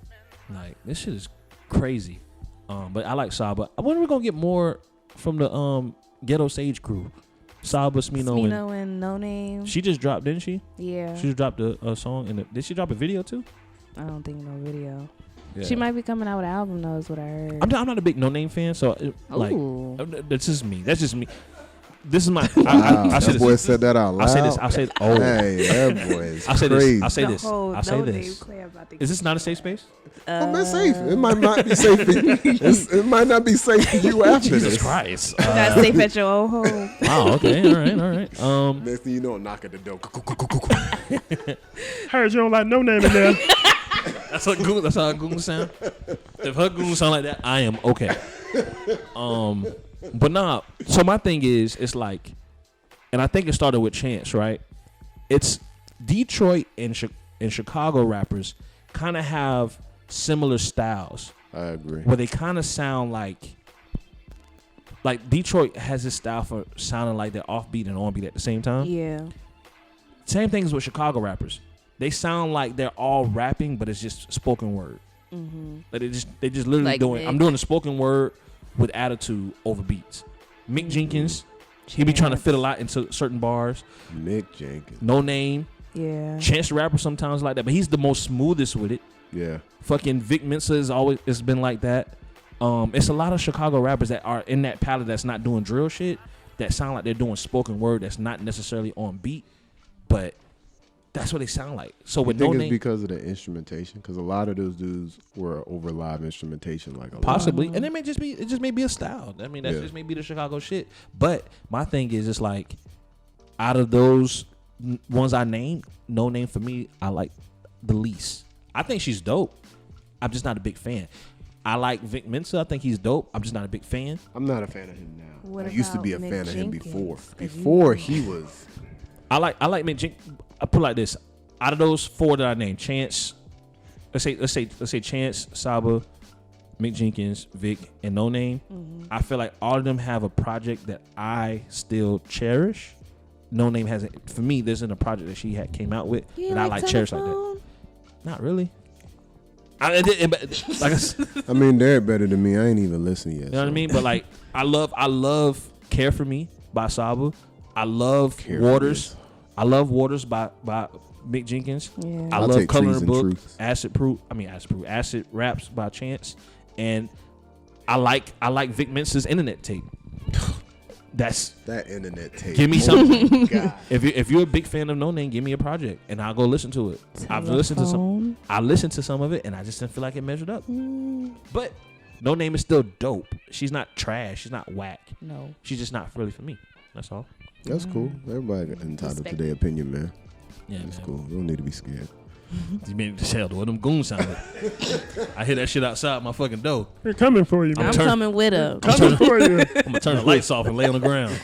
S2: Like this shit is crazy. But I like Saba. I wonder if we're gonna get more from the Ghetto Sage crew. Saba, Smino,
S3: and No Name.
S2: she just dropped, didn't she?
S3: Yeah.
S2: She just dropped a song. Did she drop a video too?
S3: I don't think no video.
S2: Yeah.
S3: She might be coming out with an album though, is what I heard.
S2: I'm not a big No Name fan, so like
S3: Ooh.
S2: that's just me. That's just me. This is my.
S1: Wow,
S2: I say
S1: that boy
S2: this.
S1: said that out loud.
S2: I say oh.
S1: Hey, that boy is
S2: I say
S1: crazy.
S2: this. I say
S3: The
S2: this.
S3: whole
S2: I say
S3: No
S2: this.
S3: Name Clay about to
S2: Is this not a safe space?
S1: Oh, man, safe. It might not be safe. It might not be safe for you after
S2: Jesus
S1: this.
S2: Christ.
S3: not safe at your own home.
S2: Wow. Okay. All right.
S1: Next thing you know, knock at the door.
S2: Heard you don't like No Name in there. That's how her goon sound. If her goon sound like that, I am okay. But nah. So my thing is, it's like, and I think it started with Chance, right? It's Detroit and Chicago rappers kind of have similar styles
S1: I agree.
S2: where they kind of sound like Detroit has this style for sounding like they're offbeat and onbeat at the same time.
S3: Yeah.
S2: Same thing as with Chicago rappers. They sound like they're all rapping, but it's just spoken word.
S3: Mm-hmm.
S2: Like they just literally
S3: Like
S2: doing.
S3: Mick.
S2: I'm doing the spoken word with attitude over beats. Mick Jenkins, he be trying to fit a lot into certain bars.
S1: Mick Jenkins.
S2: No Name,
S3: Yeah.
S2: Chance the Rapper sometimes like that, but he's the most smoothest with it.
S1: Yeah.
S2: Fucking Vic Mensa is always it's been like that. It's a lot of Chicago rappers that are in that palette that's not doing drill shit that sound like they're doing spoken word that's not necessarily on beat, but that's what they sound like. So
S1: I
S2: with
S1: think
S2: No
S1: it's
S2: Name,
S1: because of the instrumentation, because a lot of those dudes were over live instrumentation, like a
S2: possibly,
S1: lot.
S2: and it just may be a style. I mean, that
S1: Yeah.
S2: just may be the Chicago shit. But my thing is, it's like out of those ones I named, No Name for me, I like the least. I think she's dope. I'm just not a big fan. I like Vic Mensa. I think he's dope. I'm just not a big fan.
S1: I'm not a fan of him now.
S3: What
S1: I used to be a
S3: about
S1: fan
S3: Mick
S1: of him
S3: Jenkins?
S1: before.
S3: Have
S1: Before
S3: you-
S1: he was.
S2: I like Mick Jenkins. I put it like this: out of those four that I named, Chance, let's say Chance, Saba, Mick Jenkins, Vic, and No Name. I feel like all of them have a project that I still cherish. No Name hasn't. For me, there isn't a project that she came out with
S3: You
S2: that I like cherish like that.
S3: Telephone?
S2: Not really. Like I said,
S1: I mean, they're better than me. I ain't even listened yet.
S2: you know what I mean? But like, I love "Care for Me" by Saba. I love
S1: Care for
S2: Waters.
S1: Me.
S2: I love Waters by Mick Jenkins.
S3: Yeah.
S2: I
S1: I'll
S2: love
S1: take
S2: Color
S1: Trees
S2: and
S1: and
S2: Book,
S1: Truths.
S2: Acid Raps by Chance, and I like Vic Mensa's Internet Tape. That's
S1: That internet tape.
S2: Give me
S1: Oh
S2: something.
S1: my God.
S2: if you're a big fan of No Name, give me a project and I'll go listen to it. I've listened to some.
S3: Telephone.
S2: I listened to some of it and I just didn't feel like it measured up. But No Name is still dope. She's not trash. She's not whack.
S3: No.
S2: She's just not really for me. That's all.
S1: That's cool. Everybody got entitled to
S3: Respect.
S1: their opinion, man.
S2: Yeah,
S1: That's
S2: man.
S1: cool. You don't need to be scared.
S2: You mean to tell what them goons sounded? I hear that shit outside my fucking door.
S5: They're coming for you, man.
S3: I'm
S2: turn-
S3: coming with him.
S5: Coming for you.
S2: I'm gonna turn the lights off and lay on the ground.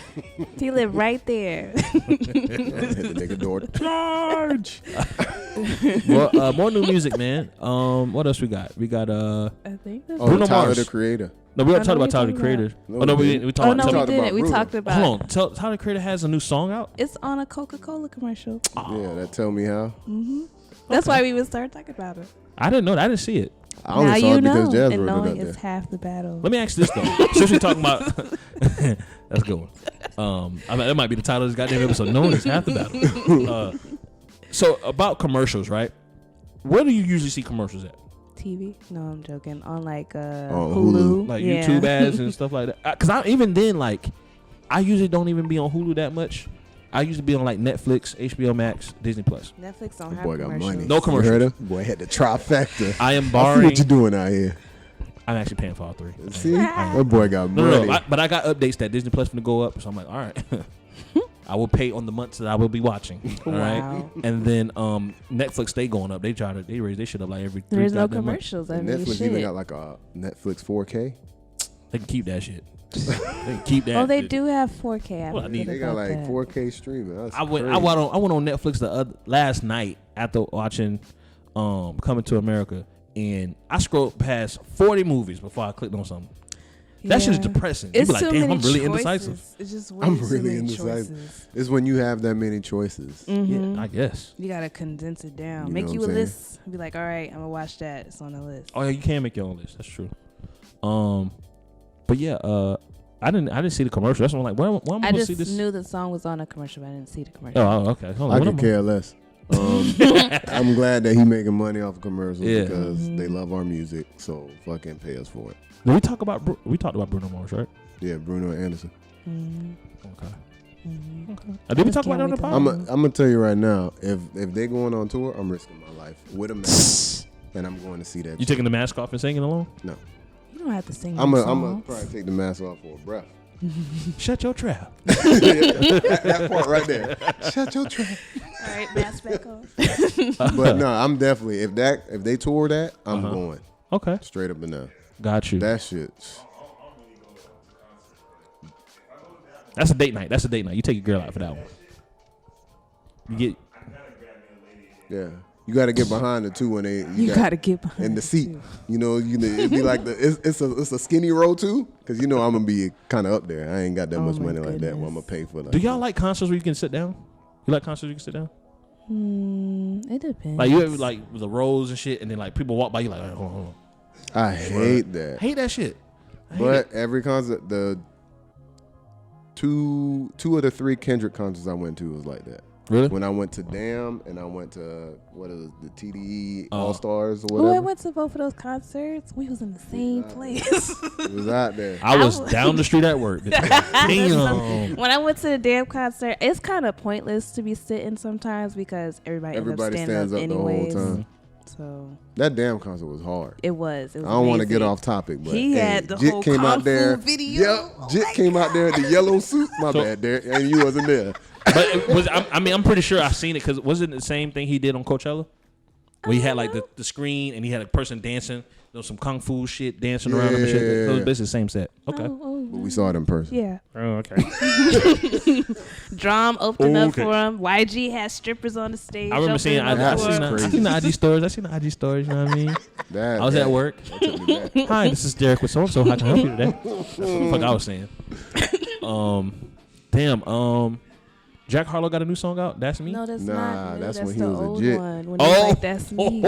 S3: He live right there.
S1: Hit the nigga door.
S5: Charge.
S2: Well, more new music, man. What else we got? We got
S3: I think that's
S1: Oh,
S2: Bruno
S1: Tyler
S2: Mars.
S1: the Creator.
S2: no, we
S3: I
S2: haven't
S3: know
S2: talked
S3: what
S2: about Tyler
S3: you're
S2: the
S3: talking
S2: Creator.
S1: about.
S2: Oh no, we
S1: No,
S2: talked.
S3: Oh no,
S1: talked
S3: we
S1: about
S3: didn't. We
S1: Bruno.
S3: talked about.
S2: Hold on. Tyler the Creator has a new song out.
S3: It's on a Coca-Cola commercial.
S1: Yeah, that tell me how.
S3: That's why we would start talking about it.
S2: I didn't know that. I didn't see it.
S1: I only
S3: Now
S1: saw
S3: you
S1: it because
S3: know,
S1: Jazz
S3: and
S1: wrote it
S3: knowing
S1: up
S3: is
S1: there.
S3: half the battle.
S2: Let me ask this though. Since we're talking about, that's a good one. I mean, that might be the title of this goddamn episode. No one is half the battle. So about commercials, right? Where do you usually see commercials at?
S3: TV? No, I'm joking. On like
S1: Hulu.
S3: Hulu,
S2: Like
S3: yeah.
S2: YouTube ads and stuff like that. Because I even then, like, I usually don't even be on Hulu that much. I usually be on like Netflix, HBO Max, Disney Plus.
S3: Netflix don't
S1: That
S3: have
S1: boy got
S3: commercials.
S2: No
S1: money. You heard
S2: commercials.
S1: him? Boy had the trifecta.
S2: I am
S1: I see
S2: borrowing.
S1: what you doing out here.
S2: I'm actually paying for all three.
S1: See? That boy got
S2: No,
S1: money.
S2: no, but I got updates that Disney Plus finna go up, so I'm like, all right. I will pay on the months that I will be watching. All right.
S3: Wow.
S2: And then Netflix, they going up. They raise their shit up like every 3
S3: There's no
S2: goddamn months.
S3: commercials. I
S1: And
S3: mean,
S1: Netflix
S3: shit.
S1: even got like a Netflix 4K.
S2: They can keep that shit. They can keep that.
S3: Oh, they
S2: shit.
S3: do have 4K. I
S2: Well, I need-
S1: They got like 4K streaming. That's
S2: I went
S1: crazy.
S2: on Netflix last night after watching Coming to America, and I scrolled past 40 movies before I clicked on something. That shit's depressing. You
S3: It's
S2: be like,
S3: too
S2: damn,
S3: many
S2: I'm really
S3: choices.
S2: indecisive.
S3: It's just way
S1: I'm
S3: too
S1: really
S3: many
S1: indecisive.
S3: choices.
S1: It's when you have that many choices.
S3: Mhm.
S2: I guess.
S3: You gotta condense it down.
S1: You
S3: Make
S1: know
S3: you a
S1: what I'm saying?
S3: list. Be like, all right, I'm gonna watch that. It's on the list.
S2: Oh yeah, you can make your own list. That's true. But yeah, I didn't see the commercial. That's why I'm like, why am I
S3: I
S2: supposed to
S3: just
S2: see this?
S3: knew the song was on a commercial, but I didn't see the commercial.
S2: Oh, okay. Hold on,
S1: I
S2: what
S1: could
S2: am
S1: care less. I'm glad that he making money off of commercials
S2: Yeah.
S1: because they love our music. So fucking pay us for it.
S2: Did we talk about we talked about Bruno Mars, right?
S1: Yeah, Bruno Anderson.
S3: Mhm.
S2: Okay.
S3: Mhm.
S2: Did we
S3: I just
S2: talk about it on
S3: can't
S2: the
S3: wait to
S2: pod?
S1: I'm gonna tell you right now, if they going on tour, I'm risking my life with a mask, and I'm going to see that.
S2: You
S1: shit.
S2: taking the mask off and singing along?
S1: No,
S3: You don't have to sing.
S1: I'm
S3: them
S1: gonna
S3: songs.
S1: probably take the mask off for a breath.
S2: Shut your trap.
S1: that part right there. Shut your trap.
S3: All right, mask back off.
S1: But no, I'm definitely if they tour that, I'm going
S2: Okay.
S1: straight up and down.
S2: Got you.
S1: That shit.
S2: That's a date night. You take your girl out for that one. You get
S1: Yeah, you got to get behind it too when
S3: You gotta get behind
S1: in the
S3: it,
S1: seat.
S3: too.
S1: You know, it'd be like it's a skinny row too, because you know I'm gonna be kind of up there. I ain't got that
S3: Oh
S1: much
S3: my
S1: money like that. Where
S3: goodness.
S1: I'm gonna pay for that.
S2: Do y'all like concerts where you can sit down? You like concerts where you can sit down?
S3: It depends.
S2: Like you ever like the rows and shit, and then like people walk by you like, hold on, hold on.
S1: I hate that.
S2: Hate that shit. I hate
S1: But
S2: it.
S1: every concert, the two of the three Kendrick concerts I went to was like that.
S2: Really?
S1: When I went to Damn and I went to the TDE All Stars or
S3: Oh, I
S1: whatever.
S3: went to both of those concerts. We was in the same place.
S1: It was out there.
S2: I was down the street at work. Damn.
S3: When I went to the Damn concert, it's kind of pointless to be sitting sometimes because everybody ends up standing
S1: stands up the
S3: anyways.
S1: whole time.
S3: So
S1: That Damn concert was hard.
S3: it was.
S1: I don't want to get off topic, but
S3: He had the
S1: Jit
S3: whole
S1: came
S3: Kung
S1: out there.
S3: Fu video.
S1: Yep,
S3: Oh
S1: Jit
S3: my
S1: came out there in the yellow suit. My bad, Derek, and you wasn't there.
S2: But it was, I'm pretty sure I've seen it because wasn't it the same thing he did on Coachella? Where he had like the screen and he had a person dancing, some kung fu shit dancing around him and shit. So it was basically the same set. Okay.
S1: But we saw it in person.
S3: Yeah.
S2: Oh, okay.
S3: Drum opened up
S2: Okay.
S3: for him. YG had strippers on the stage.
S2: I remember seeing
S3: opening
S1: That
S3: up
S1: was
S3: for him.
S2: I
S1: crazy.
S2: seen the IG stories. I seen the IG stories. You know what I mean? I was at work.
S1: That took me back.
S2: Hi, this is Derek with so-and-so. How can I help you today? That's what the fuck I was saying. Damn. Jack Harlow got a new song out. That's me.
S3: No, that's
S1: Nah,
S3: not.
S1: that's
S3: That's
S1: when he
S3: the
S1: was a
S3: old
S1: jit.
S3: one. When
S2: Oh.
S3: he's like, that's me.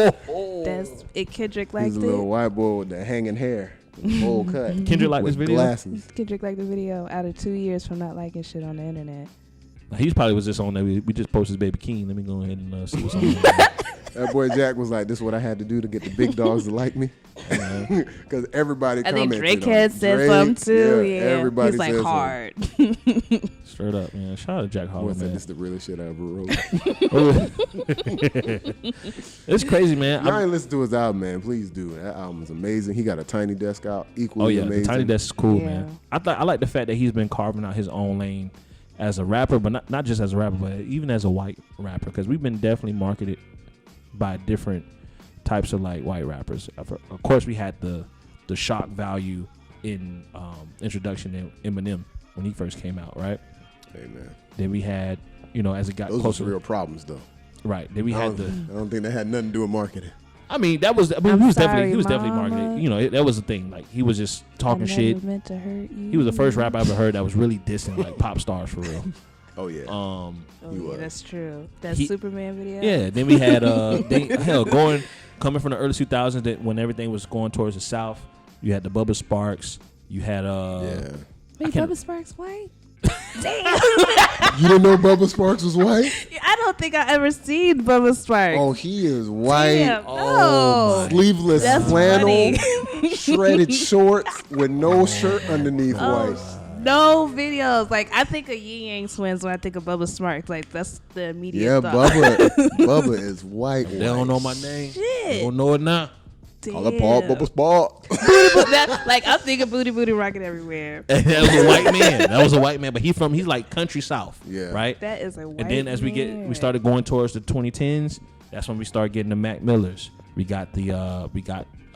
S3: That's it. Kendrick liked
S1: He's a little
S3: it.
S1: white boy with the hanging hair, full cut.
S2: Kendrick liked this
S1: with
S2: video.
S1: glasses.
S3: Kendrick liked the video out of 2 years from not liking shit on the internet.
S2: He probably was just on there. We just posted his baby King. Let me go ahead and see what's on there.
S1: That boy Jack was like, "This is what I had to do to get the big dogs to like me," because everybody
S3: I think
S1: commented.
S3: Drake
S1: on
S3: had
S1: it.
S3: said
S1: Drake,
S3: something too. Yeah,
S1: everybody
S3: he's like
S1: said something.
S3: hard.
S2: Straight up, man. Shout out to Jack Harlow,
S1: Boy said
S2: man.
S1: this is the realest shit I ever wrote.
S2: It's crazy, man.
S1: Y'all ain't listen to his album, man. Please do. That album is amazing. He got a Tiny Desk out,
S2: Oh
S1: equally
S2: yeah,
S1: amazing.
S2: the Tiny Desk is cool,
S3: Yeah.
S2: man. I like the fact that he's been carving out his own lane as a rapper, but not just as a rapper, but even as a white rapper, because we've been definitely marketed by different types of like white rappers. Of course, we had the shock value in introduction in Eminem when he first came out, right?
S1: Hey man,
S2: Then we had, as it got
S1: those were
S2: closer,
S1: some real problems though.
S2: right? Then we
S1: I
S2: had
S1: don't think that had nothing to do with marketing.
S2: I mean, he was
S3: I'm
S2: definitely
S3: sorry,
S2: definitely
S3: mama.
S2: marketed. That was the thing. Like he was just talking
S3: I
S2: shit.
S3: never meant to hurt you.
S2: He was the first rapper I ever heard that was really dissing like pop stars for real.
S1: Oh yeah.
S3: Oh,
S1: He
S3: yeah,
S1: was.
S3: that's true. That
S2: He-
S3: Superman video.
S2: Yeah. Then we had coming from the early 2000s, that when everything was going towards the South, you had the Bubba Sparks. You had
S1: Yeah.
S3: Wait,
S2: can't-
S3: Bubba Sparks white?
S1: You didn't know Bubba Sparks was white?
S3: I don't think I ever seen Bubba Sparks.
S1: Oh, he is white.
S3: Damn,
S2: Oh,
S3: no.
S1: Sleeveless
S3: That's
S1: flannel,
S3: funny.
S1: shredded shorts with no shirt underneath
S3: Oh,
S1: white.
S3: no videos. Like I think of Yin Yang Twins when I think of Bubba Sparks. Like that's the immediate
S1: Yeah,
S3: thought.
S1: Bubba is white.
S2: they don't know my name. They
S3: Shit.
S2: don't know it now.
S1: Call it Paul Bubba Spark.
S3: Like I'm thinking booty rocket everywhere.
S2: That was a white man. That was a white man, but he's like country South.
S1: Yeah.
S2: Right.
S3: That is a white
S2: And then as we
S3: man.
S2: started going towards the 2010s, that's when we started getting the Mac Millers. We got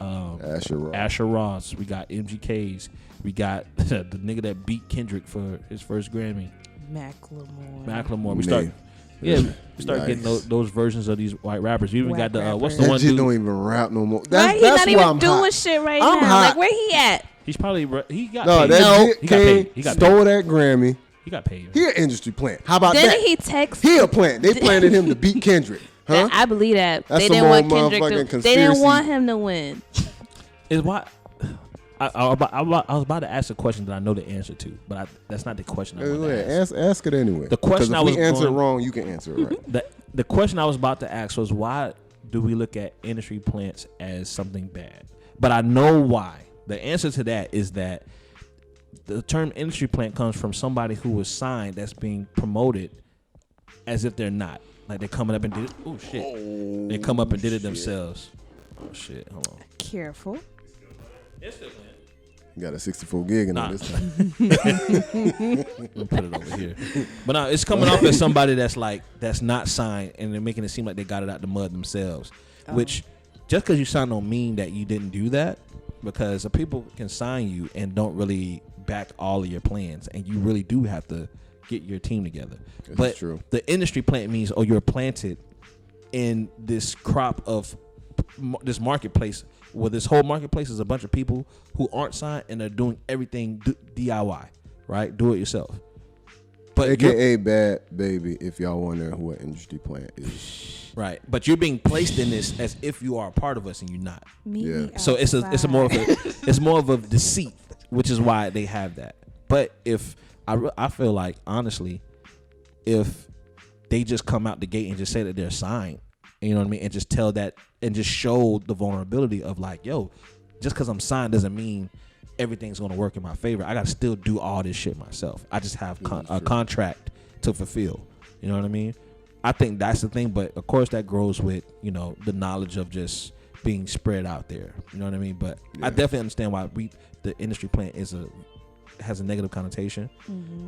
S2: Asher Ross. We got MGKs. We got the nigga that beat Kendrick for his first Grammy, Macklemore. We start getting those versions of these white rappers. We even
S3: White
S2: got the what's
S3: rappers.
S2: the one
S1: That shit
S2: dude?
S1: don't even rap no more.
S3: Why
S1: That's,
S3: he
S1: that's
S3: not
S1: why
S3: even
S1: I'm
S3: doing
S1: hot.
S3: shit right
S1: I'm
S3: now?
S1: hot.
S3: Like where he at?
S2: He's probably he got
S1: No,
S2: paid.
S1: that
S2: He
S1: Jit
S2: got
S1: came,
S2: paid. He got
S1: stole
S2: paid.
S1: that Grammy.
S2: He got paid.
S1: He an industry plant. How about
S3: Didn't
S1: that?
S3: he text?
S1: He a plant. They planted him to beat Kendrick. Huh?
S3: I believe that.
S1: That's
S3: They
S1: some
S3: didn't want
S1: old
S3: Kendrick
S1: motherfucking
S3: to. They didn't
S1: conspiracy.
S3: want him to win.
S2: Is why I was about to ask a question that I know the answer to, but that's not the question I
S1: Go
S2: want to
S1: ahead,
S2: ask.
S1: ask it anyway.
S2: The question
S1: 'Cause
S2: I
S1: if
S2: was
S1: we answer it
S2: going-
S1: wrong, you can answer it right.
S2: The question I was about to ask was, why do we look at industry plants as something bad? But I know why. The answer to that is that the term industry plant comes from somebody who was signed that's being promoted as if they're not. Like they're coming up and did it. Oh shit. They come up and did it themselves. Oh shit. Hold on.
S3: Careful.
S1: You got a 64 gig in
S2: Nah.
S1: it this time.
S2: Let me put it over here. But now it's coming off as somebody that's not signed, and they're making it seem like they got it out the mud themselves. Which, just because you signed don't mean that you didn't do that, because the people can sign you and don't really back all of your plans, and you really do have to get your team together. But
S1: true.
S2: the industry plant means, you're planted in this crop of this marketplace, where this whole marketplace is a bunch of people who aren't signed and are doing everything DIY, right? Do it yourself. But
S1: AKA Bad Baby, if y'all wonder who an industry plant is.
S2: right, but you're being placed in this as if you are a part of us and you're not.
S3: Meet
S1: Yeah.
S3: me
S2: So it's more of
S3: outside.
S2: it's more of a deceit, which is why they have that. But if I feel like, honestly, if they just come out the gate and just say that they're signed. You know what I mean? And just tell that and just show the vulnerability of like, yo, just because I'm signed doesn't mean everything's going to work in my favor. I got to still do all this shit myself. I just have a contract to fulfill. You know what I mean? I think that's the thing. But of course that grows with, you know, the knowledge of just being spread out there. You know what I mean? But I definitely understand why the industry plant has a negative connotation.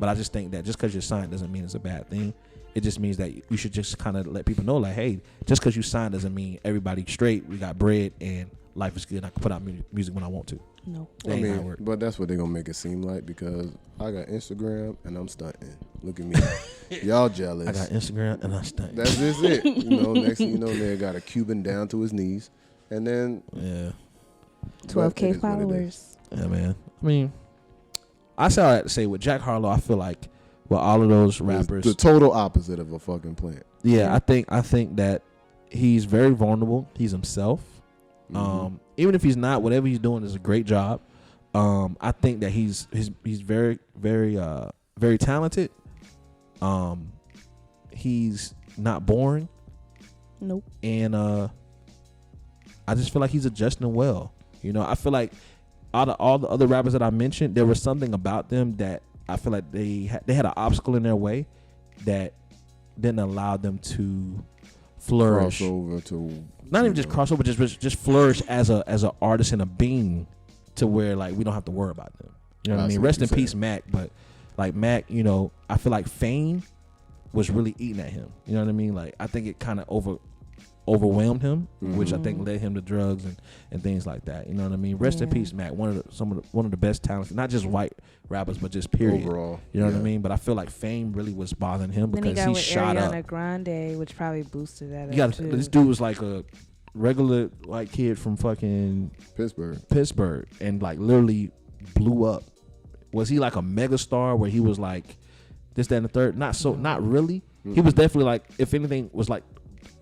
S2: But I just think that just because you're signed doesn't mean it's a bad thing. It just means that you should just kind of let people know, like, hey, just because you signed doesn't mean everybody's straight. We got bread and life is good. I can put out music when I want to.
S3: No.
S1: I mean, but that's what they're gonna make it seem like, because I got Instagram and I'm stunting. Look at me. Y'all jealous.
S2: I got Instagram and I'm stunting.
S1: That's just it. You know, next thing you know, they got a Cuban down to his knees. And then
S3: 12K followers.
S2: Yeah, man. I mean, I say all that to say with Jack Harlow, I feel like with all of those rappers,
S1: the total opposite of a fucking plant.
S2: Yeah, I think that he's very vulnerable. He's himself. Even if he's not, whatever he's doing is a great job. I think that he's very, very, very talented. He's not boring.
S3: Nope.
S2: And I just feel like he's adjusting well. You know, I feel like out of all the other rappers that I mentioned, there was something about them that I feel like they had an obstacle in their way that didn't allow them to flourish.
S1: Crossover to
S2: not even just crossover, just flourish as an artist and a being, to where like we don't have to worry about them. You know what I mean? Rest in peace, Mac. But like Mac, you know, I feel like fame was really eating at him. You know what I mean? Like I think it kind of overwhelmed him, which I think led him to drugs and things like that. You know what I mean? Rest in peace, Mac. One of the best talents, not just white rappers, but just period.
S1: Overall,
S2: you know what I mean? But I feel like fame really was bothering him because
S3: he
S2: shot up.
S3: Ariana Grande, which probably boosted that.
S2: This dude was like a regular white kid from fucking Pittsburgh, and like literally blew up. Was he like a mega star where he was like this, that, and the third? Not really. He was definitely like, if anything, was like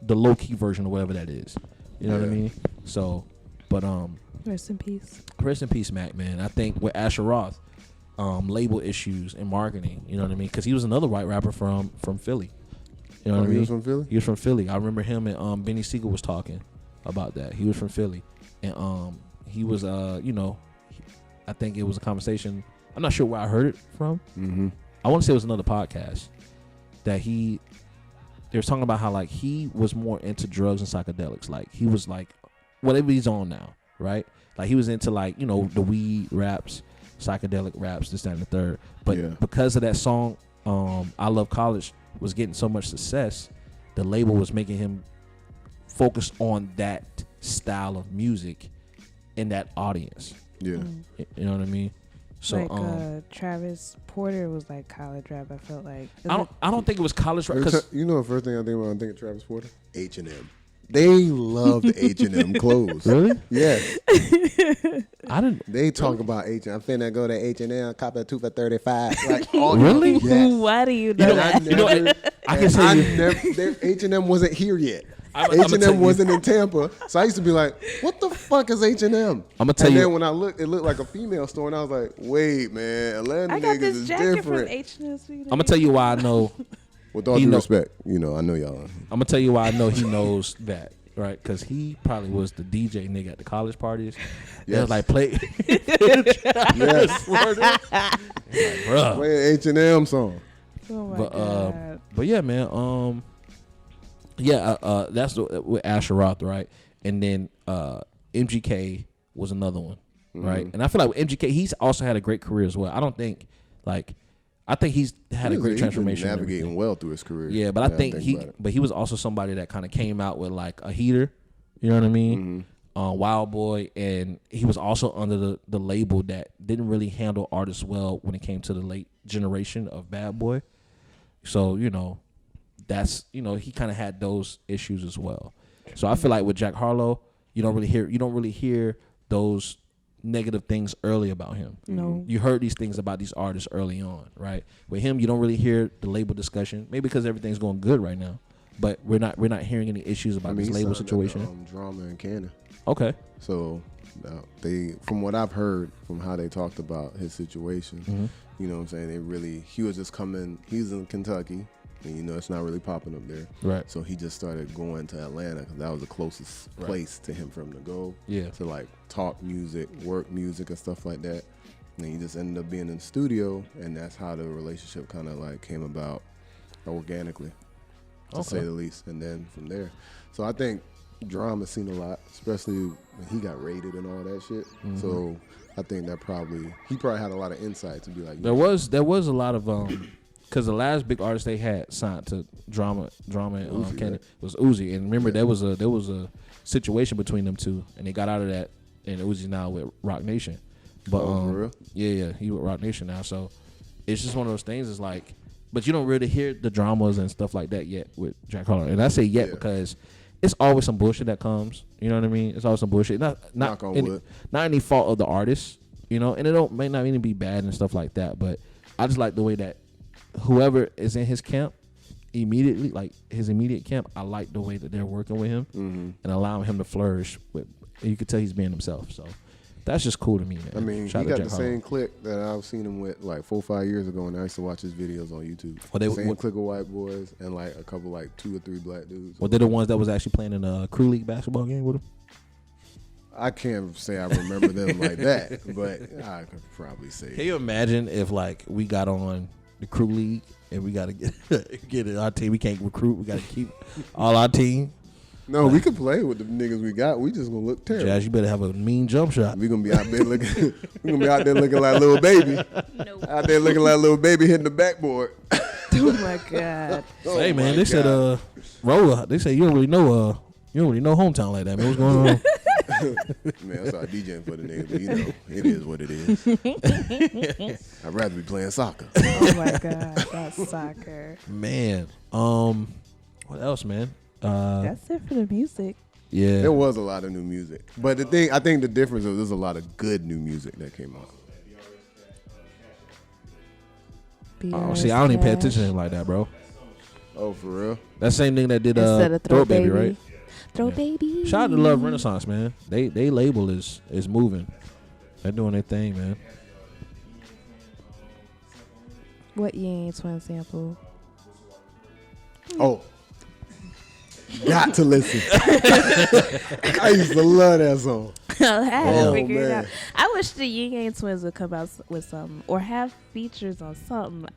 S2: the low key version of whatever that is. You know what I mean? So, but
S3: rest in peace.
S2: Rest in peace, Mac, man. I think with Asher Roth, label issues and marketing. You know what I mean? Because he was another white rapper from Philly. You know what I mean?
S1: He was from Philly?
S2: He was from Philly. I remember him and Benny Siegel was talking about that. He was from Philly. And he was, you know, I think it was a conversation. I'm not sure where I heard it from. I want to say it was another podcast that they were talking about how like he was more into drugs and psychedelics. Like he was like whatever he's on now, right? Like he was into like, you know, the weed raps, psychedelic raps, this, that, and the third. But because of that song, I Love College was getting so much success, the label was making him focus on that style of music and that audience. Yeah. You know what I mean? So
S3: like Travis Porter was like college rap. I felt like
S2: I don't think it was college rap. Cause
S1: you know the first thing I think when I think of Travis Porter, H&M. They love the H&M clothes.
S2: Really?
S1: Yeah.
S2: I didn't.
S1: They talk about H&M. I'm finna go to H&M, cop a 2 for $35. Like,
S2: really?
S1: Yes.
S3: Why do you know that?
S2: I can say
S1: H&M wasn't here yet. H&M wasn't in Tampa, so I used to be like, "What the fuck is H&M?"
S2: I'm gonna tell you.
S1: And then when I looked, it looked like a female store, and I was like, "Wait, man, Atlanta
S3: I got
S1: niggas
S3: this
S1: is
S3: jacket
S1: different."
S3: from H&M.
S2: I'm gonna tell you why I know.
S1: With all due respect, you know, I know y'all.
S2: I'm gonna tell you why I know he knows that, right? Because he probably was the DJ nigga at the college parties. Yeah, like play.
S1: Yes.
S2: Like, bro.
S1: Play an H&M song.
S3: Oh my God.
S2: But yeah, man. That's with Asher Roth, right? And then MGK was another one, right? And I feel like with MGK, he's also had a great career as well. I think he's had a great transformation.
S1: Navigating well through his career.
S2: Yeah, but I think he was also somebody that kind of came out with like a heater. You know what I mean? Wild Boy, and he was also under the label that didn't really handle artists well when it came to the late generation of Bad Boy. So, you know, that's, you know, he kind of had those issues as well. So I feel like with Jack Harlow, you don't really hear those negative things early about him.
S3: No.
S2: You heard these things about these artists early on, right? With him, you don't really hear the label discussion, maybe because everything's going good right now. But we're not hearing any issues about this label situation.
S1: Drama and Cannon.
S2: Okay.
S1: So from what I've heard from how they talked about his situation, you know what I'm saying? He was just coming. He's in Kentucky. and you know it's not really popping up there.
S2: Right.
S1: So he just started going to Atlanta because that was the closest place to him for him to go.
S2: Yeah.
S1: To like talk music, work music, and stuff like that. And he just ended up being in the studio, and that's how the relationship kind of like came about organically, to say the least. And then from there, so I think Drama's seen a lot, especially when he got rated and all that shit. So I think that he probably had a lot of insight to be like,
S2: there was a lot of because the last big artist they had signed to Drama and
S1: Uzi,
S2: Candy
S1: right?
S2: was Uzi, and remember there was a situation between them two, and they got out of that, and Uzi's now with Rock Nation. But
S1: for real?
S2: yeah, he with Rock Nation now. So it's just one of those things. It's like, but you don't really hear the dramas and stuff like that yet with Jack Harlow. And I say yet because it's always some bullshit that comes. You know what I mean? It's always some bullshit. Not any fault of the artist. You know, and it may not even be bad and stuff like that. But I just like the way that whoever is in his camp immediately, like his immediate camp, I like the way that they're working with him and allowing him to flourish. You could tell he's being himself. So. That's just cool to me, man.
S1: I mean, he got the same clique that I've seen him with like 4 or 5 years ago, and I used to watch his videos on YouTube. Same clique of white boys and like a couple, like 2 or 3 black dudes.
S2: Were they the ones that was actually playing in a crew league basketball game with him?
S1: I can't say I remember them like that, but I could probably say.
S2: Can you imagine if like we got on the crew league and we got to get in our team? We can't recruit. We got to keep all our team.
S1: No, we can play with the niggas we got. We just gonna look terrible.
S2: Jazz, you better have a mean jump shot.
S1: We gonna be out there looking. We gonna be out there looking like little baby.
S3: Nope.
S1: Out there looking like little baby hitting the backboard.
S3: Oh my God.
S2: Hey man, they said Rolla. They said you don't really know hometown like that, man. What's going on?
S1: Man, I started DJing for the niggas, but you know, it is what it is. I'd rather be playing soccer.
S3: Oh my God, that's soccer.
S2: Man, what else, man?
S3: That's it for the music.
S2: Yeah,
S1: There was a lot of new music, but I think the difference is there's a lot of good new music that came out.
S2: Oh, see, I don't even pay attention to him like that, bro.
S1: Oh, for real?
S2: That same thing that did
S3: Instead of
S2: Throw Baby, right?
S3: Throw Baby.
S2: Shout out to Love Renaissance, man. They label is moving. They're doing their thing, man.
S3: What Yang Twin sample?
S1: Oh. Got to listen. I used to love that song.
S3: I had to figure it
S1: man.
S3: out. I wish the Yin Yang Twins would come out with something or have features on something.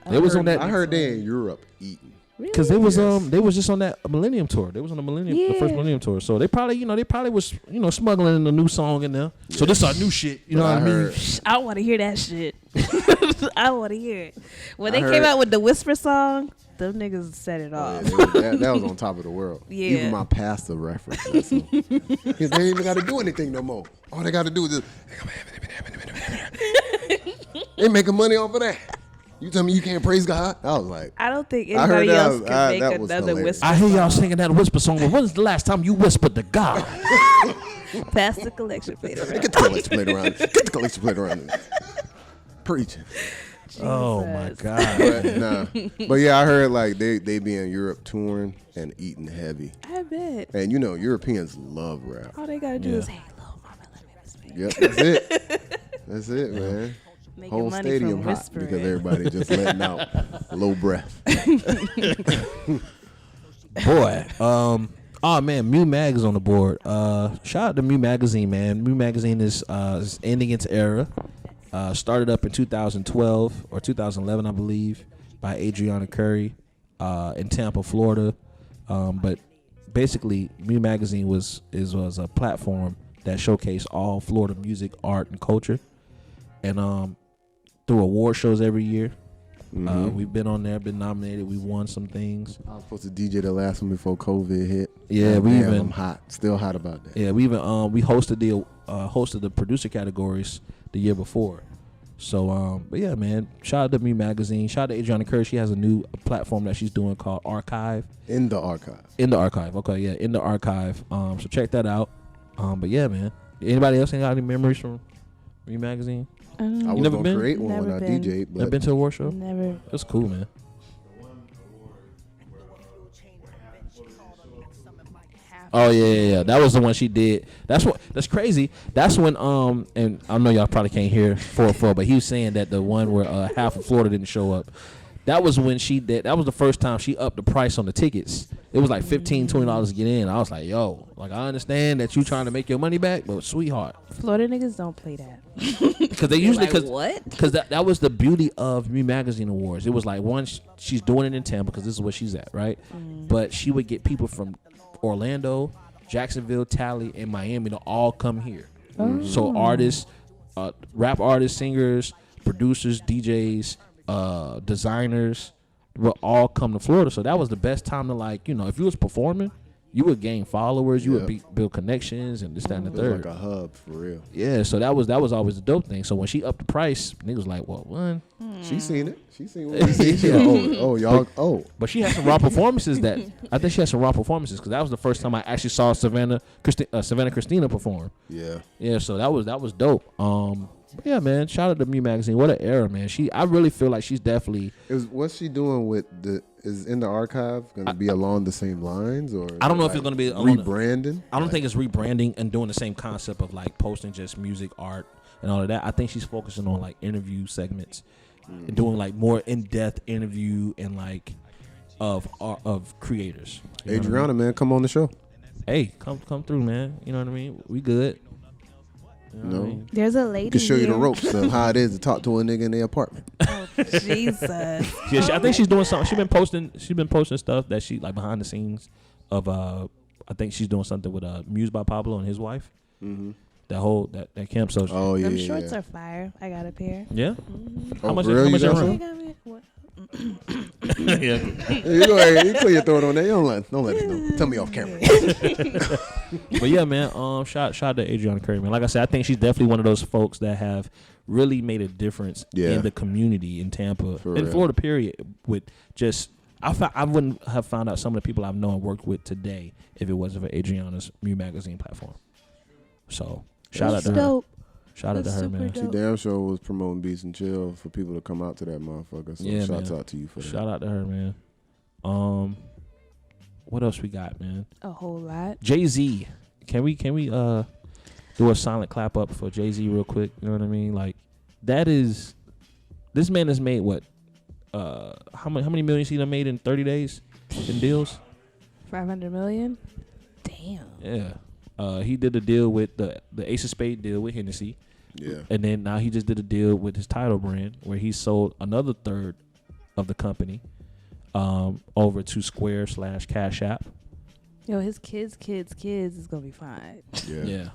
S2: They was on that-
S1: I heard they in Europe eating.
S3: Really?
S2: Cause they was just on that Millennium tour. They was on the first Millennium tour. So they probably was smuggling a new song in there. So this is our new shit. You know what I mean?
S3: I want to hear that shit. I want to hear it. When they
S1: I
S3: came
S1: heard-
S3: out with the Whisper song, them niggas set it off.
S1: Yeah, that was on top of the world.
S3: Yeah.
S1: Even my pastor referenced that song. Because they ain't even got to do anything no more. All they got to do is just. They making money off of that. You tell me you can't praise God? I was like,
S3: I don't think
S1: I heard
S3: anybody
S1: that
S3: else
S1: was-
S3: can make
S1: that was
S3: another
S1: hilarious.
S3: Whisper
S2: I hear y'all
S3: song.
S2: singing that Whisper song, but when's the last time you whispered to God?
S3: Pass the collection plate around.
S1: get the collection plate around. Get the collection plate around. Preaching.
S2: Oh my
S3: Jesus.
S2: God.
S1: But nah. But yeah, I heard like they be in Europe touring and eating heavy.
S3: I bet.
S1: And you know, Europeans love rap.
S3: All they gotta do
S2: Yeah.
S3: is, hey, little mama, let me whisper.
S1: Yep, that's it. That's it, man.
S3: Making
S1: Whole
S3: money
S1: stadium
S3: from
S1: hot
S3: whispering.
S1: because everybody just letting out low breath.
S2: Boy. Oh man, Mew Mag is on the board. Shout out to Mew Magazine, man. Mew Magazine is ending its era. Started up in 2012 or 2011, I believe, by Adriana Curry in Tampa, Florida. But basically, Mew Magazine was a platform that showcased all Florida music, art, and culture. And through award shows every year. We've been on there, been nominated. We won some things.
S1: I was supposed to DJ the last one before COVID hit.
S2: Yeah,
S1: I'm hot, still hot about that.
S2: Yeah, we hosted the producer categories the year before. So, but yeah, man, shout out to Me Magazine. Shout out to Adriana Kerr. She has a new platform that she's doing called Archive.
S1: In the archive.
S2: Okay, yeah, in the archive. So check that out. But yeah, man. Anybody else ain't got any memories from Me Magazine?
S1: I was
S2: never
S1: gonna
S2: been?
S1: create one when
S3: Never
S1: I
S3: been.
S1: DJ'd,
S2: Never
S1: but
S2: been to a award show?
S3: Never.
S2: That's cool, man. Oh yeah. That was the one she did. That's crazy. That's when and I know y'all probably can't hear 404, but he was saying that the one where half of Florida didn't show up. that was when she did. That was the first time she upped the price on the tickets. It was like $15-$20 to get in. I was like, yo, like I understand that you trying to make your money back, but sweetheart,
S3: Florida niggas don't play that.
S2: because they usually
S3: Like, what?
S2: because that was the beauty of Me Magazine Awards. It was like one, she's doing it in Tampa because this is where she's at, right? But she would get people from Orlando, Jacksonville, Tally, and Miami to all come here. So artists, rap artists, singers, producers, DJs, designers will all come to Florida. So that was the best time to, like, you know, if you was performing, you would gain followers, you would build connections and this, that, and the
S1: It
S2: third.
S1: was like a hub for real.
S2: Yeah, so that was always the dope thing. So when she upped the price, niggas like, well, one.
S1: She seen it. She seen what we seen. She like, oh, y'all. Oh,
S2: But she had some raw performances that I think she had some raw performances because that was the first time I actually saw Savannah Christina perform.
S1: yeah.
S2: Yeah, so that was dope. But yeah, man, shout out to Me Magazine. What an era, man. I really feel like she's definitely.
S1: What's she doing with is in the archive going to be along the same lines, or
S2: I don't know if it's going to be along
S1: rebranding.
S2: I don't think it's rebranding and doing the same concept of like posting just music, art, and all of that. I think she's focusing on like interview segments and doing like more in-depth interview and like of creators. You know what I mean?
S1: Adriana, man, come on the show.
S2: Hey, come through, man. You know what I mean? We good. You know what I mean?
S3: There's a lady
S1: Can show you the
S3: here.
S1: ropes of how it is to talk to a nigga in their apartment.
S3: Oh, Jesus.
S2: Yeah, I think she's doing something. She's been posting stuff that she like behind the scenes of. I think she's doing something with Muse by Pablo and his wife. That whole that camp social.
S1: Oh yeah,
S3: Them
S1: yeah,
S3: shorts
S1: yeah.
S3: are fire. I got a pair.
S2: Yeah.
S1: Oh,
S2: How much?
S1: for real?
S2: How much
S1: You
S2: they
S1: got
S2: run?
S1: some?
S3: What?
S2: Yeah.
S1: You go ahead. You put your throat on there. Don't let us know. Tell me off camera.
S2: But yeah, man. Shout out to Adriana Curry, man. Like I said, I think she's definitely one of those folks that have really made a difference in the community in Tampa and Florida. Period. With just, I wouldn't have found out some of the people I've known and worked with today if it wasn't for Adriana's Mu Magazine platform. So shout out to her.
S3: Dope.
S2: Shout out to
S3: That's
S2: her,
S3: super
S2: man.
S3: dope.
S1: She damn sure was promoting Beats and Chill for people to come out to that motherfucker. So
S2: Yeah,
S1: shouts
S2: man.
S1: out to you for that.
S2: Shout out to her, man. What else we got, man?
S3: A whole lot.
S2: Jay-Z. Can we do a silent clap up for Jay-Z real quick? You know what I mean? Like, that is, this man has made what? How many millions he done made in 30 days in deals?
S3: 500 million. Damn.
S2: Yeah. He did a deal with the Ace of Spades deal with Hennessy.
S1: Yeah.
S2: And then now he just did a deal with his title brand where he sold another third of the company over to Square / Cash App.
S3: Yo, his kids is gonna be fine.
S1: Yeah.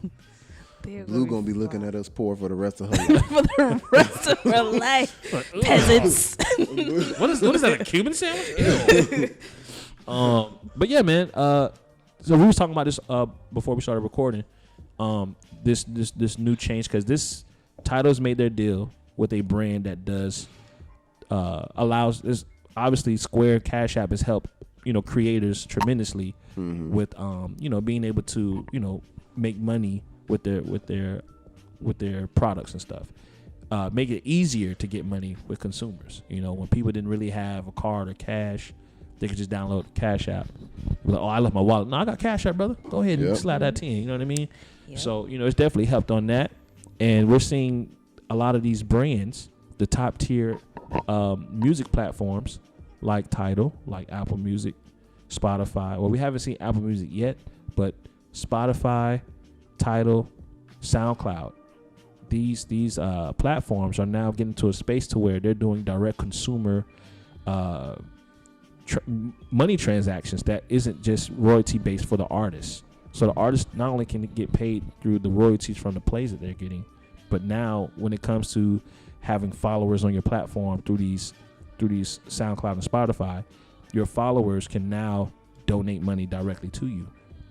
S3: They're
S1: Blue gonna be looking at us poor for the rest of her life.
S3: for the rest of her life. Peasants.
S2: What is that, a Cuban sandwich? But yeah, man. So we was talking about this before we started recording. This new change because this Title's made their deal with a brand that does allows this. Obviously, Square Cash App has helped creators tremendously with being able to make money with their products and stuff. Make it easier to get money with consumers. When people didn't really have a card or cash, they could just download the Cash App. Like, oh, I left my wallet. No, I got Cash App, brother. Go ahead and slide that 10. You know what I mean?
S3: Yep.
S2: So, it's definitely helped on that. And we're seeing a lot of these brands, the top tier music platforms like Tidal, like Apple Music, Spotify. Well, we haven't seen Apple Music yet, but Spotify, Tidal, SoundCloud, these platforms are now getting to a space to where they're doing direct consumer money transactions that isn't just royalty based for the artists. So the artists not only can get paid through the royalties from the plays that they're getting, but now when it comes to having followers on your platform through these SoundCloud and Spotify, your followers can now donate money directly to you.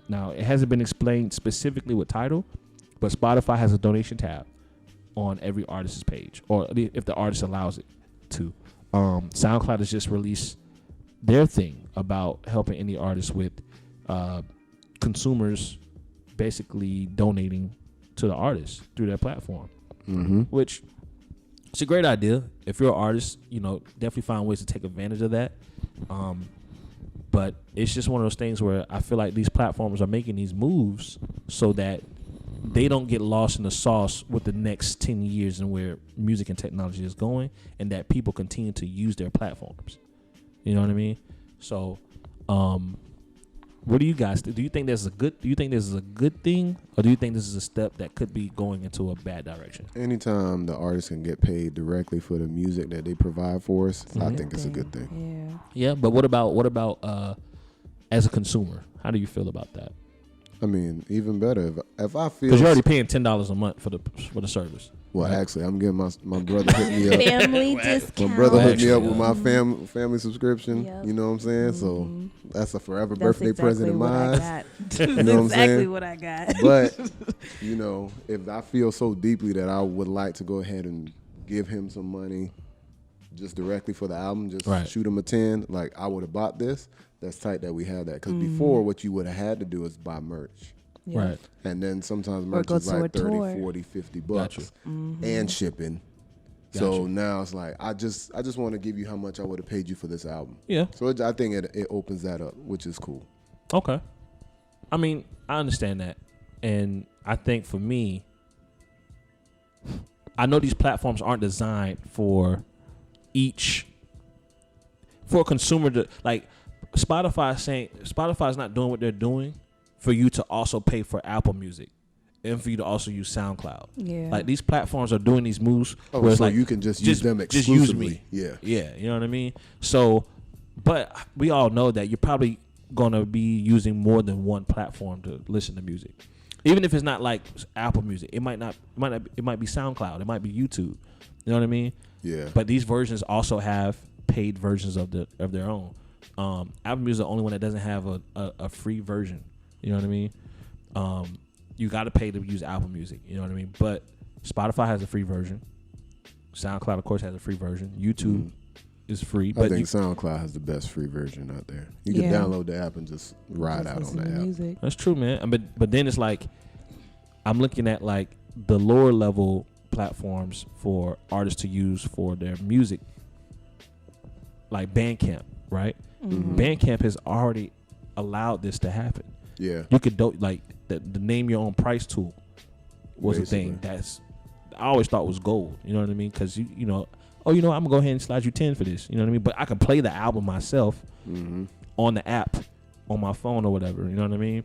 S2: Now, it hasn't been explained specifically with Tidal, but Spotify has a donation tab on every artist's page, or if the artist allows it to. SoundCloud has just released their thing about helping indie artists with consumers basically donating to the artists through their platform, which it's a great idea. If you're an artist, definitely find ways to take advantage of that. But it's just one of those things where I feel like these platforms are making these moves so that they don't get lost in the sauce with the next 10 years and where music and technology is going, and that people continue to use their platforms. You know what I mean? So, what do you guys do? Do you think this is a good thing, or do you think this is a step that could be going into a bad direction?
S1: Anytime the artist can get paid directly for the music that they provide for us, I think it's a good thing.
S2: Yeah, but what about as a consumer? How do you feel about that?
S1: I mean, even better if I feel,
S2: because you're already paying $10 a month for the service.
S1: Well,
S2: right?
S1: Actually, I'm getting my brother hooked me up.
S3: Family discount.
S1: My brother hooked me up
S2: Actually,
S1: with my family subscription.
S3: Yep.
S1: You know what I'm saying? So that's a forever
S3: That's
S1: birthday
S3: exactly
S1: present of
S3: what
S1: mine.
S3: I got.
S1: You know what I'm
S3: exactly
S1: saying?
S3: what I got.
S1: But you know, if I feel so deeply that I would like to go ahead and give him some money just directly for the album, just shoot him a 10, like I would have bought this. That's tight that we have that, because before what you would have had to do is buy merch.
S3: Yeah.
S2: Right.
S1: And then sometimes merch
S3: go
S1: is
S3: to
S1: like
S3: a
S1: 30,
S3: tour.
S1: 40, 50 bucks
S3: Mm-hmm.
S1: and shipping.
S2: Gotcha.
S1: So now it's like I just want to give you how much I would have paid you for this album.
S2: Yeah.
S1: So I think it opens that up, which is cool.
S2: Okay. I mean, I understand that. And I think for me, I know these platforms aren't designed for a consumer to, like, Spotify's not doing what they're doing for you to also pay for Apple Music and for you to also use SoundCloud.
S3: Yeah.
S2: Like, these platforms are doing these moves
S1: Oh,
S2: where it's
S1: so
S2: like
S1: you can just use them
S2: just
S1: exclusively.
S2: use me.
S1: Yeah.
S2: Yeah, you know what I mean? So, but we all know that you're probably going to be using more than one platform to listen to music. Even if it's not like Apple Music, it might be SoundCloud, it might be YouTube. You know what I mean?
S1: Yeah.
S2: But these versions also have paid versions of their own. Apple Music is the only one that doesn't have a free version. You know what I mean? You got to pay to use Apple Music. You know what I mean? But Spotify has a free version. SoundCloud, of course, has a free version. YouTube is free.
S1: I think SoundCloud has the best free version out there. You can download the app and just ride
S3: Just
S1: out on
S3: listen
S1: the
S3: to
S1: app.
S3: music.
S2: That's true, man. But then it's like, I'm looking at like the lower level platforms for artists to use for their music, like Bandcamp, right? Bandcamp has already allowed this to happen.
S1: Yeah.
S2: You could like the name your own price tool was
S1: Basically.
S2: a thing that's I always thought was gold. You know what I mean? Because you know, I'm gonna go ahead and slide you 10 for this. You know what I mean? But I can play the album myself on the app on my phone or whatever. You know what I mean?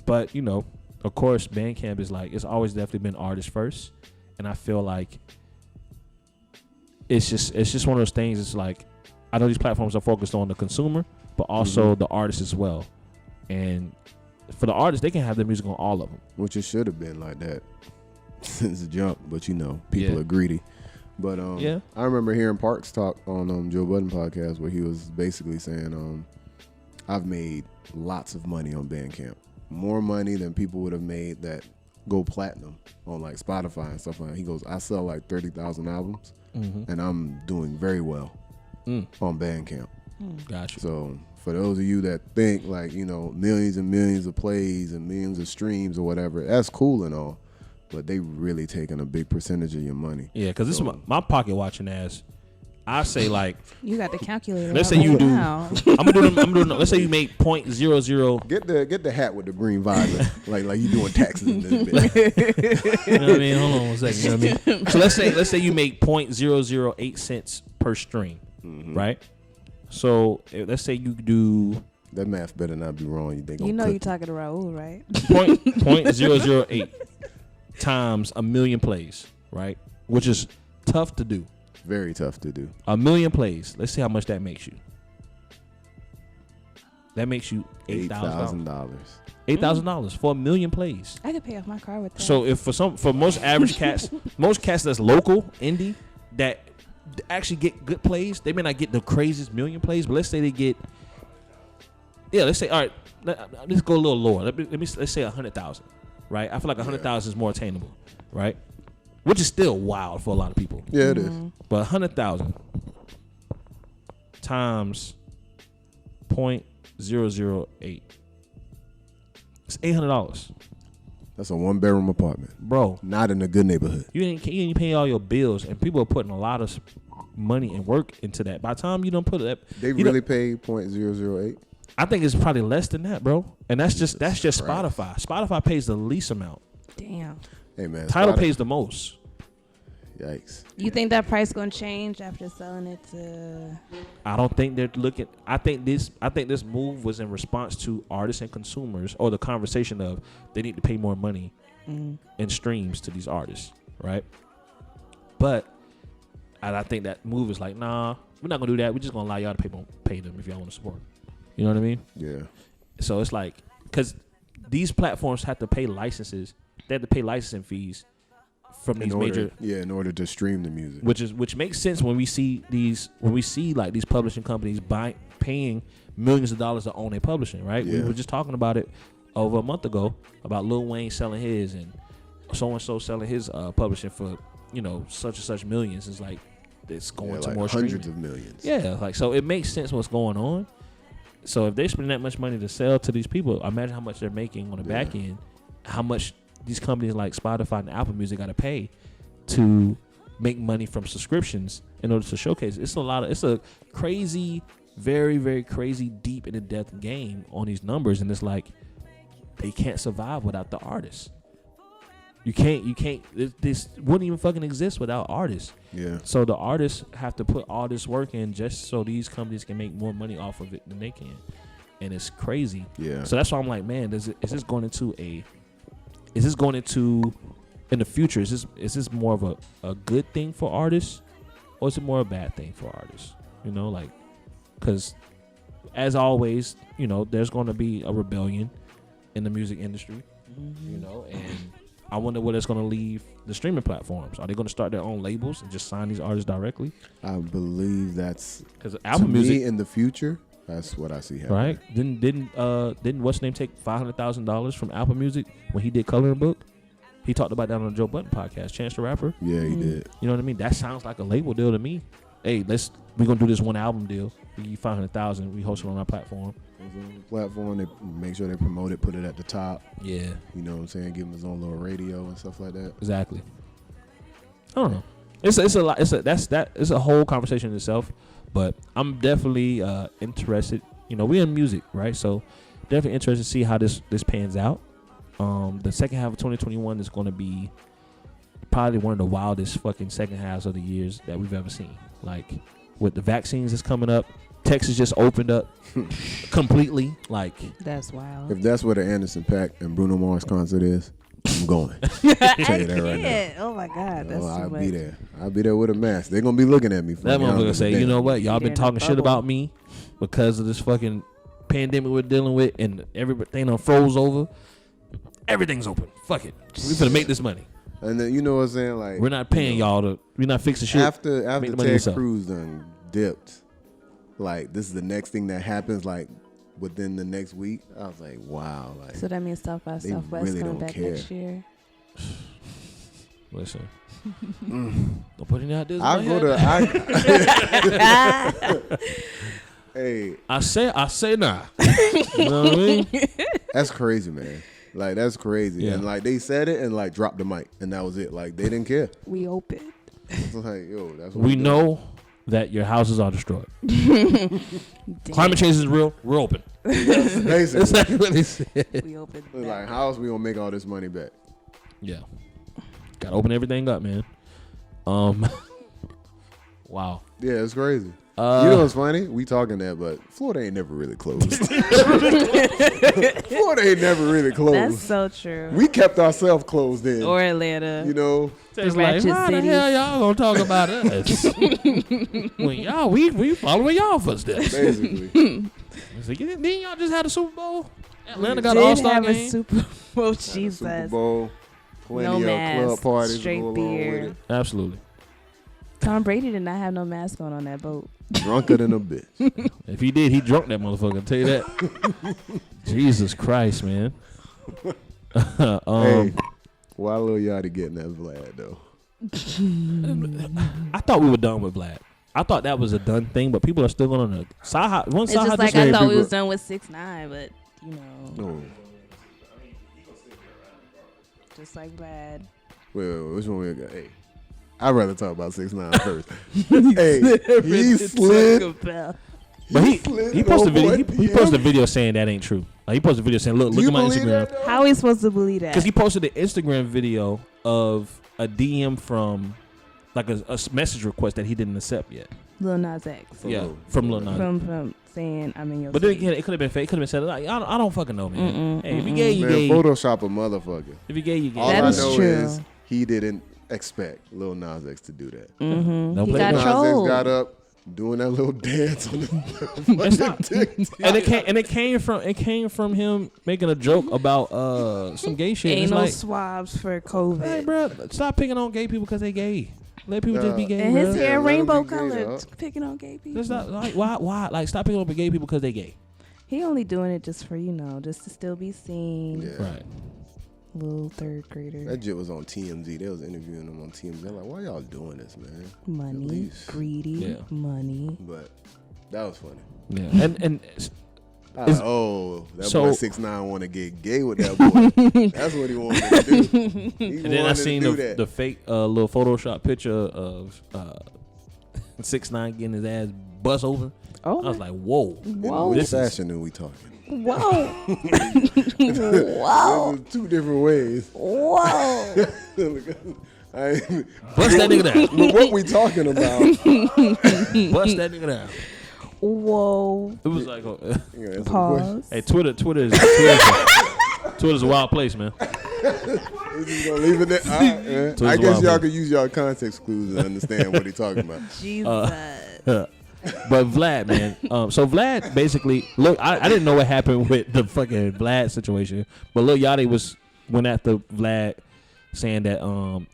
S2: But you know, of course, Bandcamp is like, it's always definitely been artist first, and I feel like it's just one of those things. It's like, I know these platforms are focused on the consumer, but also the artist as well. And for the artists, they can have their music on all of them.
S1: Which it should have been like that since the jump, but you know, people are greedy. But I remember hearing Parks talk on Joe Budden podcast where he was basically saying, I've made lots of money on Bandcamp, more money than people would have made that go platinum on like Spotify and stuff like that. He goes, I sell like 30,000 albums, and I'm doing very well on Bandcamp.
S2: Gotcha.
S1: So for those of you that think like, you know, millions and millions of plays and millions of streams or whatever, that's cool and all, but they really taking a big percentage of your money.
S2: Yeah, because this is my pocket watching ass. I say like,
S3: You got the calculator.
S2: let's
S3: out
S2: say you
S3: right
S2: do.
S3: now.
S2: I'm doing. Let's say you make .00.
S1: Get the hat with the green visor, like you doing taxes in this bit.
S2: You know what I mean? Hold on one second. You know what I mean? So let's say you make .008 cents per stream, right? So let's say you do
S1: That math better not be wrong.
S3: You know you're talking to Raul, right?
S2: .008 times 1 million plays, right? Which is tough to do.
S1: Very tough to do.
S2: 1 million plays. Let's see how much that makes you. That makes you $8,000. $8,000 for 1 million plays.
S3: I could pay off my car with that.
S2: So if for most average cats, most cats that's local indie that actually get good plays, they may not get the craziest million plays, but let's say they get, let's say, all right, let's go a little lower. Let's say 100,000, right? I feel like 100,000 is more attainable, right? Which is still wild for a lot of people.
S1: Yeah, it is.
S2: But 100,000 times .008, it's $800,
S1: That's a 1-bedroom apartment,
S2: bro.
S1: not in a good neighborhood.
S2: You ain't paying all your bills, and people are putting a lot of money and work into that. By the time you don't put it,
S1: They really paid .008.
S2: I think it's probably less than that, bro. And that's just
S1: Christ.
S2: Spotify. Spotify pays the least amount.
S3: Damn.
S1: Hey man,
S2: Tidal
S1: Spotify-
S2: pays the most.
S1: Yikes.
S3: You think that price gonna change after selling it to?
S2: I don't think they're looking. I think this move was in response to artists and consumers, or the conversation of they need to pay more money in streams to these artists, right? But I think that move is like, nah, we're not gonna do that. We're just gonna allow y'all to pay them if y'all want to support them. You know what I mean?
S1: Yeah.
S2: So it's like, because these platforms have to pay licenses. They have to pay licensing fees from these major.
S1: Yeah, in order to stream the music.
S2: Which makes sense when we see these publishing companies paying millions of dollars to own a publishing, right?
S1: Yeah.
S2: We were just talking about it over a month ago about Lil Wayne selling his and so and so selling his publishing for such and such millions. It's like it's going to
S1: like
S2: more
S1: hundreds
S2: streaming.
S1: of millions.
S2: Yeah, like so it makes sense what's going on. So if they spend that much money to sell to these people, imagine how much they're making on the back end, how much these companies like Spotify and Apple Music got to pay to make money from subscriptions in order to showcase. It's a crazy, very, very crazy, deep and in-depth game on these numbers, and it's like they can't survive without the artists. You can't. This wouldn't even fucking exist without artists.
S1: Yeah.
S2: So the artists have to put all this work in just so these companies can make more money off of it than they can, and it's crazy.
S1: Yeah.
S2: So that's why I'm like, man, is this going into in the future? Is this more of a good thing for artists, or is it more a bad thing for artists? Because as always, there's going to be a rebellion in the music industry, and I wonder where that's going to leave the streaming platforms. Are they going to start their own labels and just sign these artists directly?
S1: I believe that's
S2: Because Apple
S1: to
S2: Music,
S1: me in the future. That's what I see happening.
S2: right? Didn't what's name take $500,000 from Apple Music when he did Coloring Book? He talked about that on the Joe Budden podcast. Chance the Rapper.
S1: Yeah, he did.
S2: You know what I mean? That sounds like a label deal to me. Hey, we're gonna do this one album deal. We give you $500,000. We host it on our platform.
S1: Platform. They make sure they promote it, put it at the top.
S2: Yeah,
S1: You know what I'm saying? Give him his own little radio and stuff like that.
S2: exactly. I don't know. It's a lot. It's a whole conversation in itself. But I'm definitely interested. We're in music, right? So definitely interested to see how this pans out. The second half of 2021 is going to be probably one of the wildest fucking second halves of the years that we've ever seen. Like with the vaccines that's coming up, Texas just opened up completely. Like
S3: That's wild.
S1: If that's where the Anderson .Paak and Bruno Mars concert is, I'm going.
S3: I
S1: tell you that right
S3: can't. Oh my God, that's too
S1: I'll
S3: much.
S1: be there. I'll be there with a mask. They're gonna be looking at me.
S2: that motherfucker say, you know what? Y'all
S3: They're
S2: been
S3: in a
S2: talking shit
S3: bubble.
S2: about me because of this fucking pandemic we're dealing with, and everything done froze over. Everything's open. Fuck it. We finna make this money.
S1: And then you know what I'm saying? Like
S2: We're not paying y'all to. We're not fixing shit.
S1: after
S2: Make the money
S1: Ted
S2: yourself.
S1: Cruz done dipped. Like this is the next thing that happens. Like within the next week, I was like, wow. Like
S3: So that means South by
S1: They
S3: Southwest
S1: really
S3: coming
S1: don't
S3: back
S1: care.
S3: next year.
S2: Listen. Don't put any ideas in
S1: I
S2: my
S1: go
S2: head.
S1: to. Hey,
S2: I say nah. You know what I mean?
S1: that's crazy, man. Like that's crazy.
S2: Yeah.
S1: And like they said it and like dropped the mic and that was it. Like they didn't care.
S3: We open.
S1: It's like, yo, that's what
S2: We
S1: doing.
S2: know that your houses are destroyed.
S3: Damn.
S2: Climate change is real. We're open.
S1: Basically,
S2: That's exactly what they said.
S3: We open.
S1: it's like, how else we gonna make all this money back?
S2: Yeah. Gotta open everything up, man. Wow.
S1: Yeah, it's crazy. You know what's funny? We talking that, but Florida ain't never really closed. Florida ain't never really closed.
S3: That's so true.
S1: We kept ourselves closed in.
S3: Or Atlanta.
S1: You know,
S2: It's
S3: ratchet
S2: like, how the
S3: cities.
S2: hell y'all gonna talk about us? When y'all, we following y'all footsteps.
S1: basically.
S2: It's like, didn't y'all just had a Super Bowl? Atlanta got
S3: Did
S2: an All-Star
S3: have a
S2: game.
S3: Super Bowl.
S1: Super
S3: Jesus.
S1: Bowl, plenty
S3: No
S1: of
S3: mask,
S1: club parties to
S3: straight
S1: go along
S3: beer.
S1: with it.
S2: Absolutely.
S3: Tom Brady did not have no mask on that boat.
S1: Drunker than a bitch.
S2: If he did, he drunk that motherfucker. I'll tell you that. Jesus Christ, man.
S1: Hey, why Lil Yachty getting that Vlad though?
S2: I thought we were done with Vlad. I thought that was a done thing, but people are still going to side. One
S3: It's
S2: side
S3: just like
S2: this
S3: I
S2: way,
S3: thought we
S2: people-
S3: was done with 6ix9ine, but you know,
S1: No.
S3: just like Brad.
S1: Well, which one we got? Hey, I'd rather talk about 6ix9ine first. Hey, he slid.
S2: But he posted a video.
S1: old boy
S2: He posted a video saying that ain't true. Like he posted a video saying, "Look
S1: Do you
S2: at my
S1: believe
S2: Instagram."
S1: that,
S3: How are we supposed to believe that?
S2: Because he posted an Instagram video of a DM from like a message request that he didn't accept yet.
S3: Lil Nas X.
S2: From Lil Nas.
S3: From saying I'm in your.
S2: But then
S3: city.
S2: again, it could have been fake. It could have been said like I don't fucking know, man. Hey, if you gay, you
S1: Man,
S2: gay.
S1: Photoshop a motherfucker.
S2: If you gay, you gay.
S1: All
S3: That
S1: I
S3: is
S1: know
S3: true.
S1: is he didn't expect Lil Nas X to do that.
S2: Don't
S3: He
S2: play
S3: got
S2: with
S1: Nas X
S3: trolled.
S1: got up doing that little dance on the
S2: It's not-
S1: TikTok.
S2: and it came from him making a joke about some gay shit.
S3: Ain't
S2: It's
S3: no
S2: like,
S3: swabs for COVID.
S2: hey, bro, stop picking on gay people because they gay. Let people just be gay.
S3: And his
S2: bruh.
S3: hair
S1: let him
S3: rainbow
S1: be gay,
S3: colored,
S1: dog.
S3: picking on gay people.
S2: Just not, like why? Like stop picking on gay people because they gay.
S3: He only doing it just for just to still be seen.
S1: Yeah.
S2: Right.
S3: Little third grader.
S1: That shit was on TMZ. They was interviewing him on TMZ. They're like, why y'all doing this, man?
S3: Money,
S1: least.
S3: greedy,
S2: Yeah.
S3: money.
S1: But that was funny.
S2: Yeah. And
S1: I was like, oh, that
S2: so-
S1: boy 6ix9ine want to get gay with that boy. That's what he wanted to do. He
S2: and then I
S1: wanted
S2: seen
S1: to do
S2: the
S1: that.
S2: fake little Photoshop picture of 6ix9ine getting his ass bust open.
S3: Oh,
S2: I was like, whoa.
S3: Whoa.
S1: Which
S2: This is-
S1: fashion are we talking?
S3: whoa,
S1: Whoa. Two different ways.
S3: whoa.
S1: I,
S2: Bust that nigga down.
S1: but what we talking about?
S2: Bust that nigga down.
S3: Whoa.
S2: It was like,
S1: You know,
S3: Pause.
S2: hey, Twitter's a wild place, man.
S1: Is he gonna leave it there? All right, man.
S2: So
S1: I
S2: it's
S1: guess
S2: wild,
S1: y'all
S2: man.
S1: could use y'all context clues to understand what he's talking about.
S3: Jesus.
S2: But Vlad, man. So Vlad basically, look, I didn't know what happened with the fucking Vlad situation, but Lil Yachty went after Vlad saying that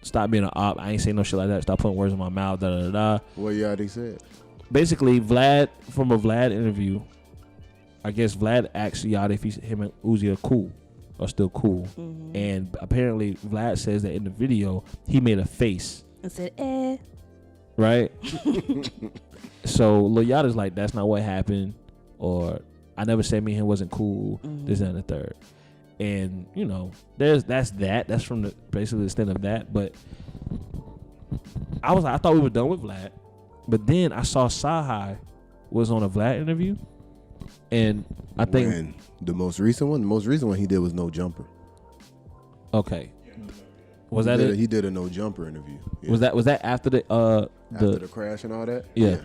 S2: stop being an op. I ain't saying no shit like that. Stop putting words in my mouth. Da da da. Da.
S1: What Yachty said?
S2: Basically, Vlad from a Vlad interview, I guess Vlad asked Yachty if him and Uzi are cool or still cool, and apparently Vlad says that in the video he made a face.
S3: I said,
S2: Right? So Lil Yachty's like, that's not what happened, or I never said me and him wasn't cool, this and the third. And, you know, that's from the basically the extent of that. But I thought we were done with Vlad. But then I saw Sahai was on a Vlad interview. And I think
S1: When? The most recent one he did was No Jumper.
S2: okay. Was that it?
S1: He did a No Jumper interview. Yeah.
S2: Was that after the
S1: After the crash and all that?
S2: Yeah.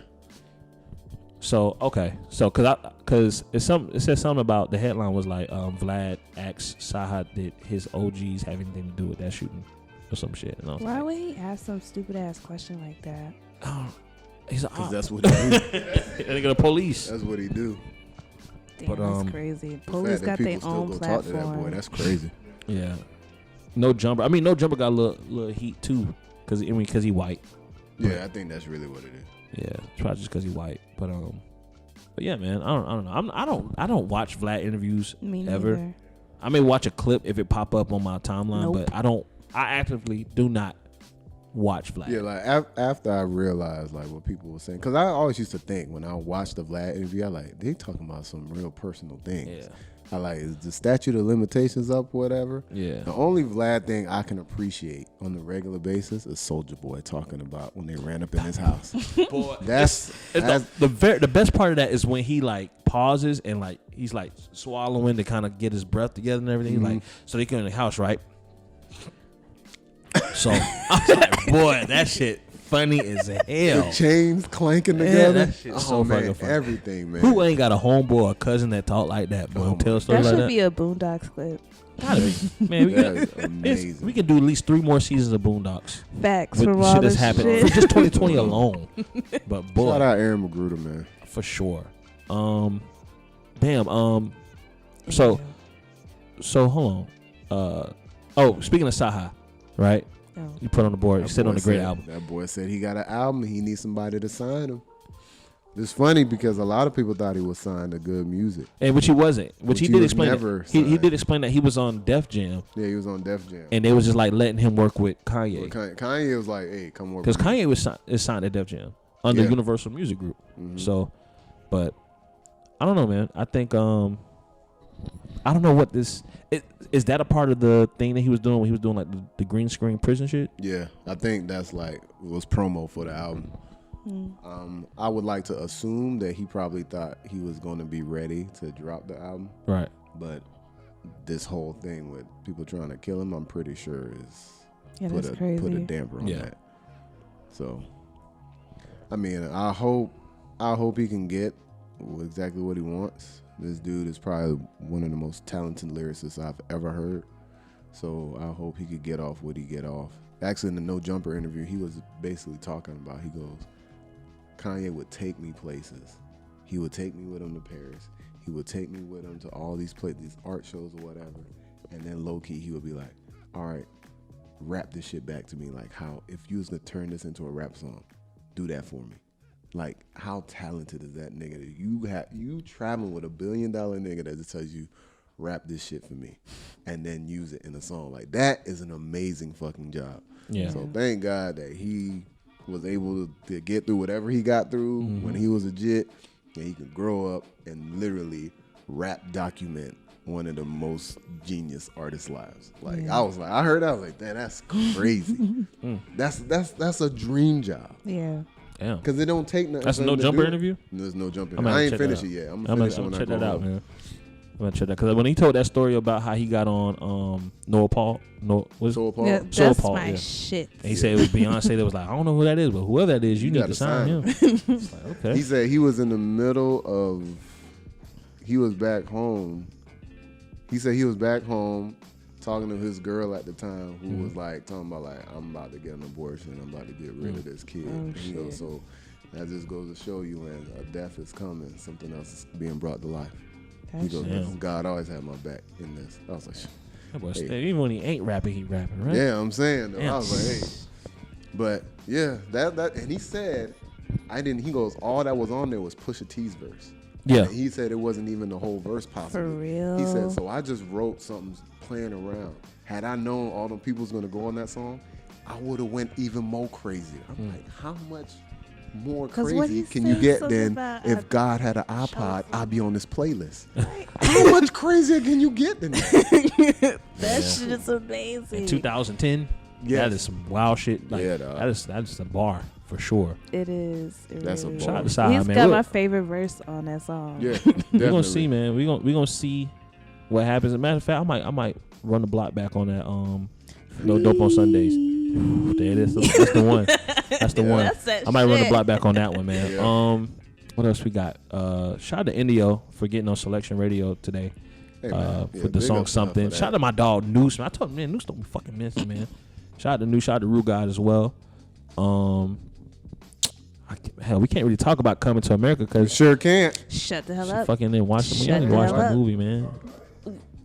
S2: So okay, so cause it said something about the headline was like Vlad asks Saha did his OGs have anything to do with that shooting or some shit. And I was
S3: why
S2: like,
S3: would he ask some stupid ass question like that?
S2: oh, he's like,
S1: Because that's what he do.
S2: and they got the police.
S1: That's what he do.
S3: Damn,
S2: But,
S3: that's crazy.
S1: The
S3: Police
S1: fact that
S3: got their
S1: people still
S3: own
S1: go talk to that boy,
S3: platform.
S1: that's crazy.
S2: Yeah, no jumper. I mean, no jumper got a little heat too, cause he white.
S1: Yeah, I think that's really what it is.
S2: Yeah, it's probably just cause he white. But yeah, man, I don't know. I don't watch Vlad interviews
S3: Me
S2: ever.
S3: neither.
S2: I may watch a clip if it pop up on my timeline,
S3: Nope.
S2: but I actively do not watch Vlad.
S1: Yeah, like after I realized like what people were saying, because I always used to think when I watched the Vlad interview, I like they talking about some real personal things.
S2: Yeah.
S1: I like, is the statute of limitations up, whatever.
S2: Yeah.
S1: The only Vlad thing I can appreciate on the regular basis is Soulja Boy talking about when they ran up in his house.
S2: Boy,
S1: That's
S2: the best part of that is when he like pauses and like he's like swallowing to kind of get his breath together and everything. He's like, so they get in the house, right? So I was like, boy, that shit funny as hell.
S1: the chains clanking
S2: Man,
S1: together.
S2: that shit's
S1: Oh
S2: so
S1: man,
S2: fucking funny.
S1: everything, man.
S2: Who ain't got a homeboy or cousin that talk like that, bro?
S1: Oh
S2: Tell
S1: my
S2: stories
S3: That
S2: like
S3: should
S2: that.
S3: be a Boondocks clip.
S2: Gotta be. Man, we,
S1: That is
S2: it's-
S1: amazing.
S2: we can do at least 3 more seasons of Boondocks.
S3: Facts
S2: With
S3: from
S2: the
S3: all
S2: shit
S3: this
S2: that's happened
S3: shit.
S2: for just 2020 alone. But boy,
S1: Shout out Aaron Magruder, man.
S2: for sure. Damn. So hold on. Speaking of Saha, right?
S3: Oh.
S2: You put on the board. You
S1: That
S2: sit on
S1: boy
S2: the great
S1: said-
S2: album.
S1: That boy said he got an album. He needs somebody to sign him. It's funny because a lot of people thought he was signed to good music.
S2: And which he wasn't. Which he did
S1: was
S2: explain.
S1: never
S2: That. He
S1: signed.
S2: did explain that he was on Def Jam,
S1: Yeah, he was on Def Jam.
S2: and they was just like letting him work with
S1: But
S2: Kanye
S1: Kanye was like, "Hey, come work."
S2: because
S1: with me."
S2: Kanye is signed to Def Jam under
S1: Yeah.
S2: Universal Music Group.
S1: Mhm.
S2: So, but I don't know, man. I think I don't know what this is. That a part of the thing that he was doing when he was doing like the green screen prison shit?
S1: Yeah, I think that's like it was promo for the album. I would like to assume that he probably thought he was going to be ready to drop the album.
S2: Right.
S1: But this whole thing with people trying to kill him, I'm pretty sure is
S3: That's
S1: put
S3: crazy.
S1: a damper on
S2: Yeah.
S1: that. So, I mean, I hope he can get exactly what he wants. This dude is probably one of the most talented lyricists I've ever heard. So I hope he could get off what he get off. Actually, in the No Jumper interview, he was basically talking about, he goes, Kanye would take me places. He would take me with him to Paris. He would take me with him to all these these art shows or whatever. And then low key, he would be like, all right, rap this shit back to me. Like, how, if you was gonna turn this into a rap song, do that for me. Like, how talented is that nigga that you traveling with $1 billion nigga that just tells you, rap this shit for me, and then use it in a song. Like, that is an amazing fucking job.
S2: Yeah.
S1: So thank God that he was able to get through whatever he got through when he was a jit, and he could grow up and literally rap document one of the most genius artists' lives. Like, I heard that, I was like, damn, that's crazy. That's a dream job.
S3: Yeah.
S2: Damn.
S1: Because it don't take nothing.
S2: That's a
S1: for
S2: No
S1: him to
S2: Jumper
S1: do it.
S2: interview?
S1: There's No Jumper.
S2: I'm
S1: I ain't
S2: check
S1: finished
S2: that
S1: it
S2: out.
S1: yet.
S2: I'm
S1: finish it
S2: gonna
S1: when
S2: check
S1: I
S2: that
S1: go
S2: out,
S1: home.
S2: man. I'm gonna check that because when he told that story about how he got on
S1: Soul Paul.
S3: Yeah,
S2: Soul
S3: that's
S2: Paul,
S3: my
S2: yeah.
S3: shit.
S2: And he said it was Beyonce that was like, I don't know who that is, but whoever that is, you need
S1: gotta
S2: to sign him. It's like, okay.
S1: He said he was in the middle of, he was back home. He said he was back home talking to his girl at the time who was like, talking about like, I'm about to get an abortion. I'm about to get rid of this kid. And he goes, so that just goes to show you when a death is coming, something else is being brought to life. He goes,
S2: Damn.
S1: God always had my back in this. I was like,
S2: That boy
S1: Hey.
S2: stay- even when he ain't rapping, he rapping, right?
S1: yeah, I'm saying though.
S2: Damn.
S1: I was like, hey. But yeah, that and he said, he goes, all that was on there was Pusha T's verse.
S2: Yeah.
S1: And he said it wasn't even the whole verse possible.
S3: For real?
S1: He said, so I just wrote something playing around. Had I known all them people was gonna go on that song, I would have went even more crazy. I'm like, how much more
S3: 'Cause what
S1: crazy
S3: he
S1: can you
S3: said
S1: get
S3: something
S1: than
S3: about
S1: if
S3: a
S1: God had an iPod, I'd be on this playlist.
S3: Right.
S1: How much crazier can you get than that?
S3: That shit is amazing.
S2: In 2010,
S1: Yes.
S2: that is some wild shit. Like,
S1: Yeah, dog.
S2: that's a bar for sure.
S3: It is. It
S1: That's a
S3: really
S1: bar.
S2: Shout out to
S3: is.
S2: Side,
S3: He's
S2: man.
S3: got
S2: We'll-
S3: my favorite verse on that song.
S1: Yeah,
S2: We're gonna
S1: definitely.
S2: see, man. We gonna see what happens. As a matter of fact, I might run the block back on that. No Dope on Sundays. Ooh, there it is. That's the one. That's the one.
S3: That's that
S2: I might run the
S3: shit.
S2: block back on that one, man.
S1: Yeah.
S2: What else we got? Shout out to Indio for getting on Selection Radio today.
S1: Hey, man. Yeah,
S2: For the
S1: big
S2: song
S1: up
S2: Something.
S1: for
S2: Shout out to my dog Noose, man. I told him, man, Noose don't be fucking missing, man. Shout out to Noose. Shout out to Rue God as well. Hell, we can't really talk about Coming to America
S1: We
S2: because
S1: sure can't.
S3: Shut the hell
S2: she
S3: up.
S2: fucking didn't watch the movie. I
S3: Shut
S2: didn't
S3: the
S2: watch
S3: hell
S2: that
S3: up.
S2: movie, man.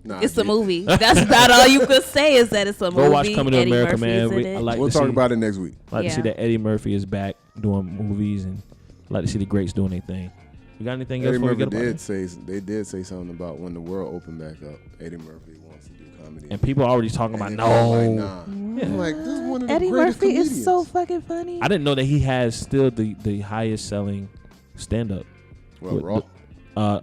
S1: Nah,
S3: It's a
S1: yeah.
S3: movie. That's about all you could say is that it's a movie.
S2: Go watch Coming to
S3: Eddie
S2: America,
S3: Murphy
S2: man.
S3: is in
S2: I
S3: it.
S2: like
S1: We'll
S2: to
S1: talk
S2: see,
S1: about it next week.
S2: like to see
S3: Yeah.
S2: that Eddie Murphy is back doing movies and like to see the greats doing their thing. We got anything else
S1: Eddie
S2: before we
S1: Murphy
S2: get about
S1: did say something about when the world opened back up. Eddie Murphy wants to do comedy.
S2: And people are already talking about
S1: And it was like,
S2: no.
S1: nah. I'm like, this is one of the
S3: Eddie
S1: greatest
S3: Murphy
S1: comedians.
S3: is so fucking funny.
S2: I didn't know that he has still the highest selling stand up.
S1: Well, Raw.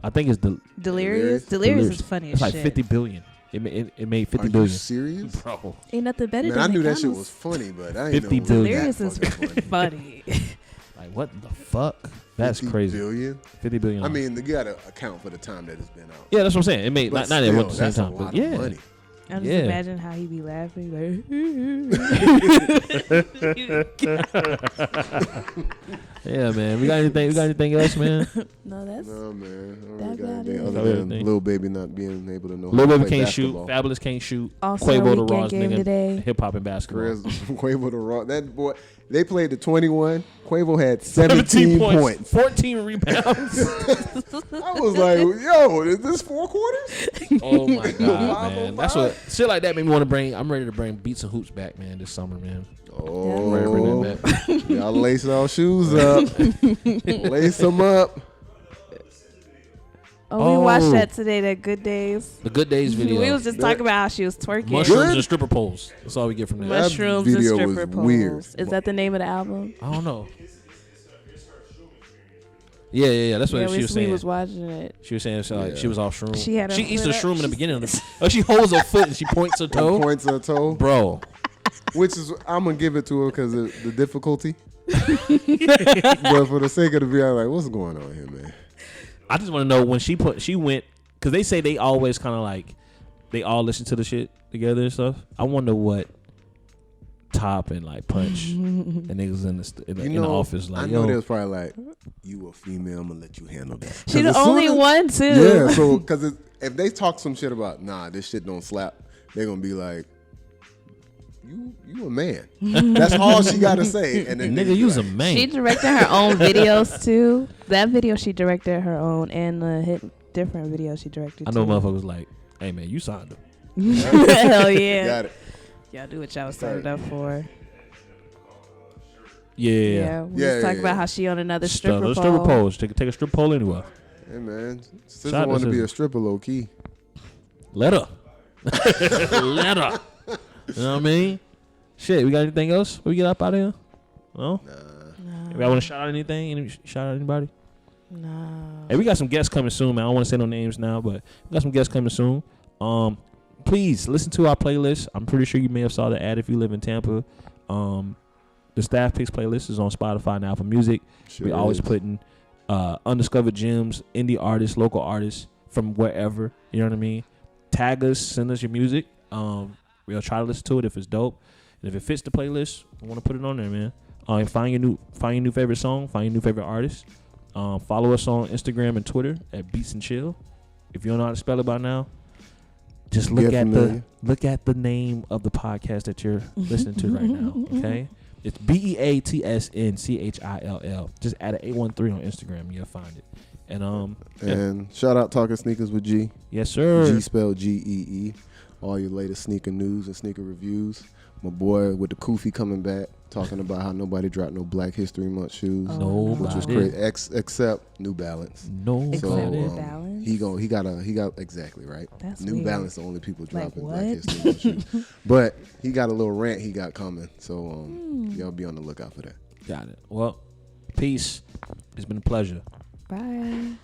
S2: I think it's the
S3: Delirious.
S1: Delirious?
S3: Delirious is funny as
S2: It's like
S3: shit.
S2: 50 billion. It made 50
S1: Are you
S2: billion.
S1: serious?
S2: Bro.
S3: Ain't nothing better
S1: Man,
S3: than
S1: I knew that shit
S3: McDonald's.
S1: was funny, but I ain't
S2: 50
S1: know it was
S2: billion.
S3: Delirious
S1: that
S3: is
S1: fucking funny.
S3: funny.
S2: Like what the fuck? That's
S1: 50
S2: crazy.
S1: billion?
S2: 50 billion.
S1: I mean, you gotta account for the time that it's been out.
S2: yeah, that's what I'm saying. It made
S1: But
S2: not everyone at
S1: still,
S2: the same
S1: that's a
S2: time,
S1: lot
S2: but
S1: of
S2: yeah.
S1: money.
S3: I just
S2: Yeah.
S3: imagine how he be laughing like.
S2: Yeah, man. We got anything else, man?
S3: No, that's
S1: No, man. I don't
S3: That
S1: really got
S3: got
S1: anything
S3: it.
S1: other
S2: That
S1: than
S2: everything.
S1: Lil Baby not being able to know
S2: Lil
S1: how to
S2: Baby
S1: play
S2: can't
S1: basketball.
S2: shoot. Fabulous can't shoot.
S3: also
S2: Quavo the
S3: weekend
S2: Raw's
S3: game
S2: nigga.
S3: today.
S2: Hip hop and basketball.
S1: Quavo the Raw. That boy, they played the 21. Quavo had 17 points.
S2: 14 rebounds.
S1: I was like, yo, is this 4 quarters?
S2: Oh my god,
S1: 5
S2: man.
S1: on
S2: That's
S1: 5.
S2: what shit like that made me want to bring. I'm ready to bring beats and hoops back, man. This summer, man.
S1: Oh,
S2: Ready to bring that back.
S1: y'all lace our shoes up. Lace them up.
S3: Oh, we watched
S2: Oh.
S3: that today. That Good Days.
S2: The Good Days video.
S3: We was just talking about how she was twerking.
S2: Mushrooms
S1: Good?
S2: and stripper poles. That's all we get from that.
S1: That
S3: Mushrooms and
S1: video was
S3: stripper poles.
S1: weird.
S3: Is that the name of the album?
S2: I don't know. Yeah. That's what
S3: Yeah,
S2: she was
S3: we
S2: saying.
S3: was watching it.
S2: She was saying so, like,
S1: Yeah.
S2: she was off shroom.
S3: She had her
S2: eats the
S3: foot up.
S2: shroom in the beginning. Of the, oh, she holds her foot and she points her toe.
S1: Points her toe.
S2: Bro,
S1: Which is, I'm going to give it to her because of the difficulty. But for the sake of the video, I'm like, what's going on here, man?
S2: I just want to know when she went, because they say they always kind of like, they all listen to the shit together and stuff. I wonder what Top and like Punch and niggas in the office like.
S1: I know they was probably like, you a female, I'm gonna let you handle that.
S3: She the only one too.
S1: Yeah, so because if they talk some shit about this shit don't slap, they're gonna be like, you a man. That's all she gotta say. And then
S2: nigga, you's a man.
S3: She directed her own videos too. That video she directed her own, and the hit different video she directed.
S2: I know
S3: too.
S2: motherfuckers like, hey man, you signed him.
S3: Hell yeah.
S1: Got it.
S3: Y'all do what y'all was signed up for.
S2: Yeah.
S3: We was talking about how she on another stripper
S2: pole. Take a strip pole anywhere.
S1: Hey man, Sister want to be a stripper low key.
S2: Let her. Let her. You know what I mean? Shit, we got anything else? We get up out of here? No? Nah. If I want to shout out anything? Shout out anybody?
S3: No.
S2: Hey, we got some guests coming soon, man. I don't want to say no names now, but we got some guests coming soon. Please listen to our playlist. I'm pretty sure you may have saw the ad if you live in Tampa. The Staff Picks playlist is on Spotify and Apple Music.
S1: Sure
S2: we always putting undiscovered gems, indie artists, local artists from wherever. You know what I mean? Tag us, send us your music. We'll try to listen to it if it's dope. And if it fits the playlist, we want to put it on there, man. And find your new favorite song, find your new favorite artist. Follow us on Instagram and Twitter at beatsnchill. If you don't know how to spell it by now, just look at the name of the podcast that you're listening to right now. Okay, it's beatsnchill. Just add an 813 on Instagram, and you'll find it. And
S1: shout out Talking Sneakers with G.
S2: Yes, sir.
S1: G spelled Gee. All your latest sneaker news and sneaker reviews. My boy with the Koofy coming back, talking about how nobody dropped no Black History Month shoes, which was great, except New Balance.
S3: New Balance.
S1: He got exactly right.
S3: That's
S1: New
S3: weird.
S1: Balance, the only people dropping
S3: Like,
S1: Black History Month shoes. But he got a little rant he got coming, so y'all be on the lookout for that.
S2: Got it. Well, peace. It's been a pleasure.
S3: Bye.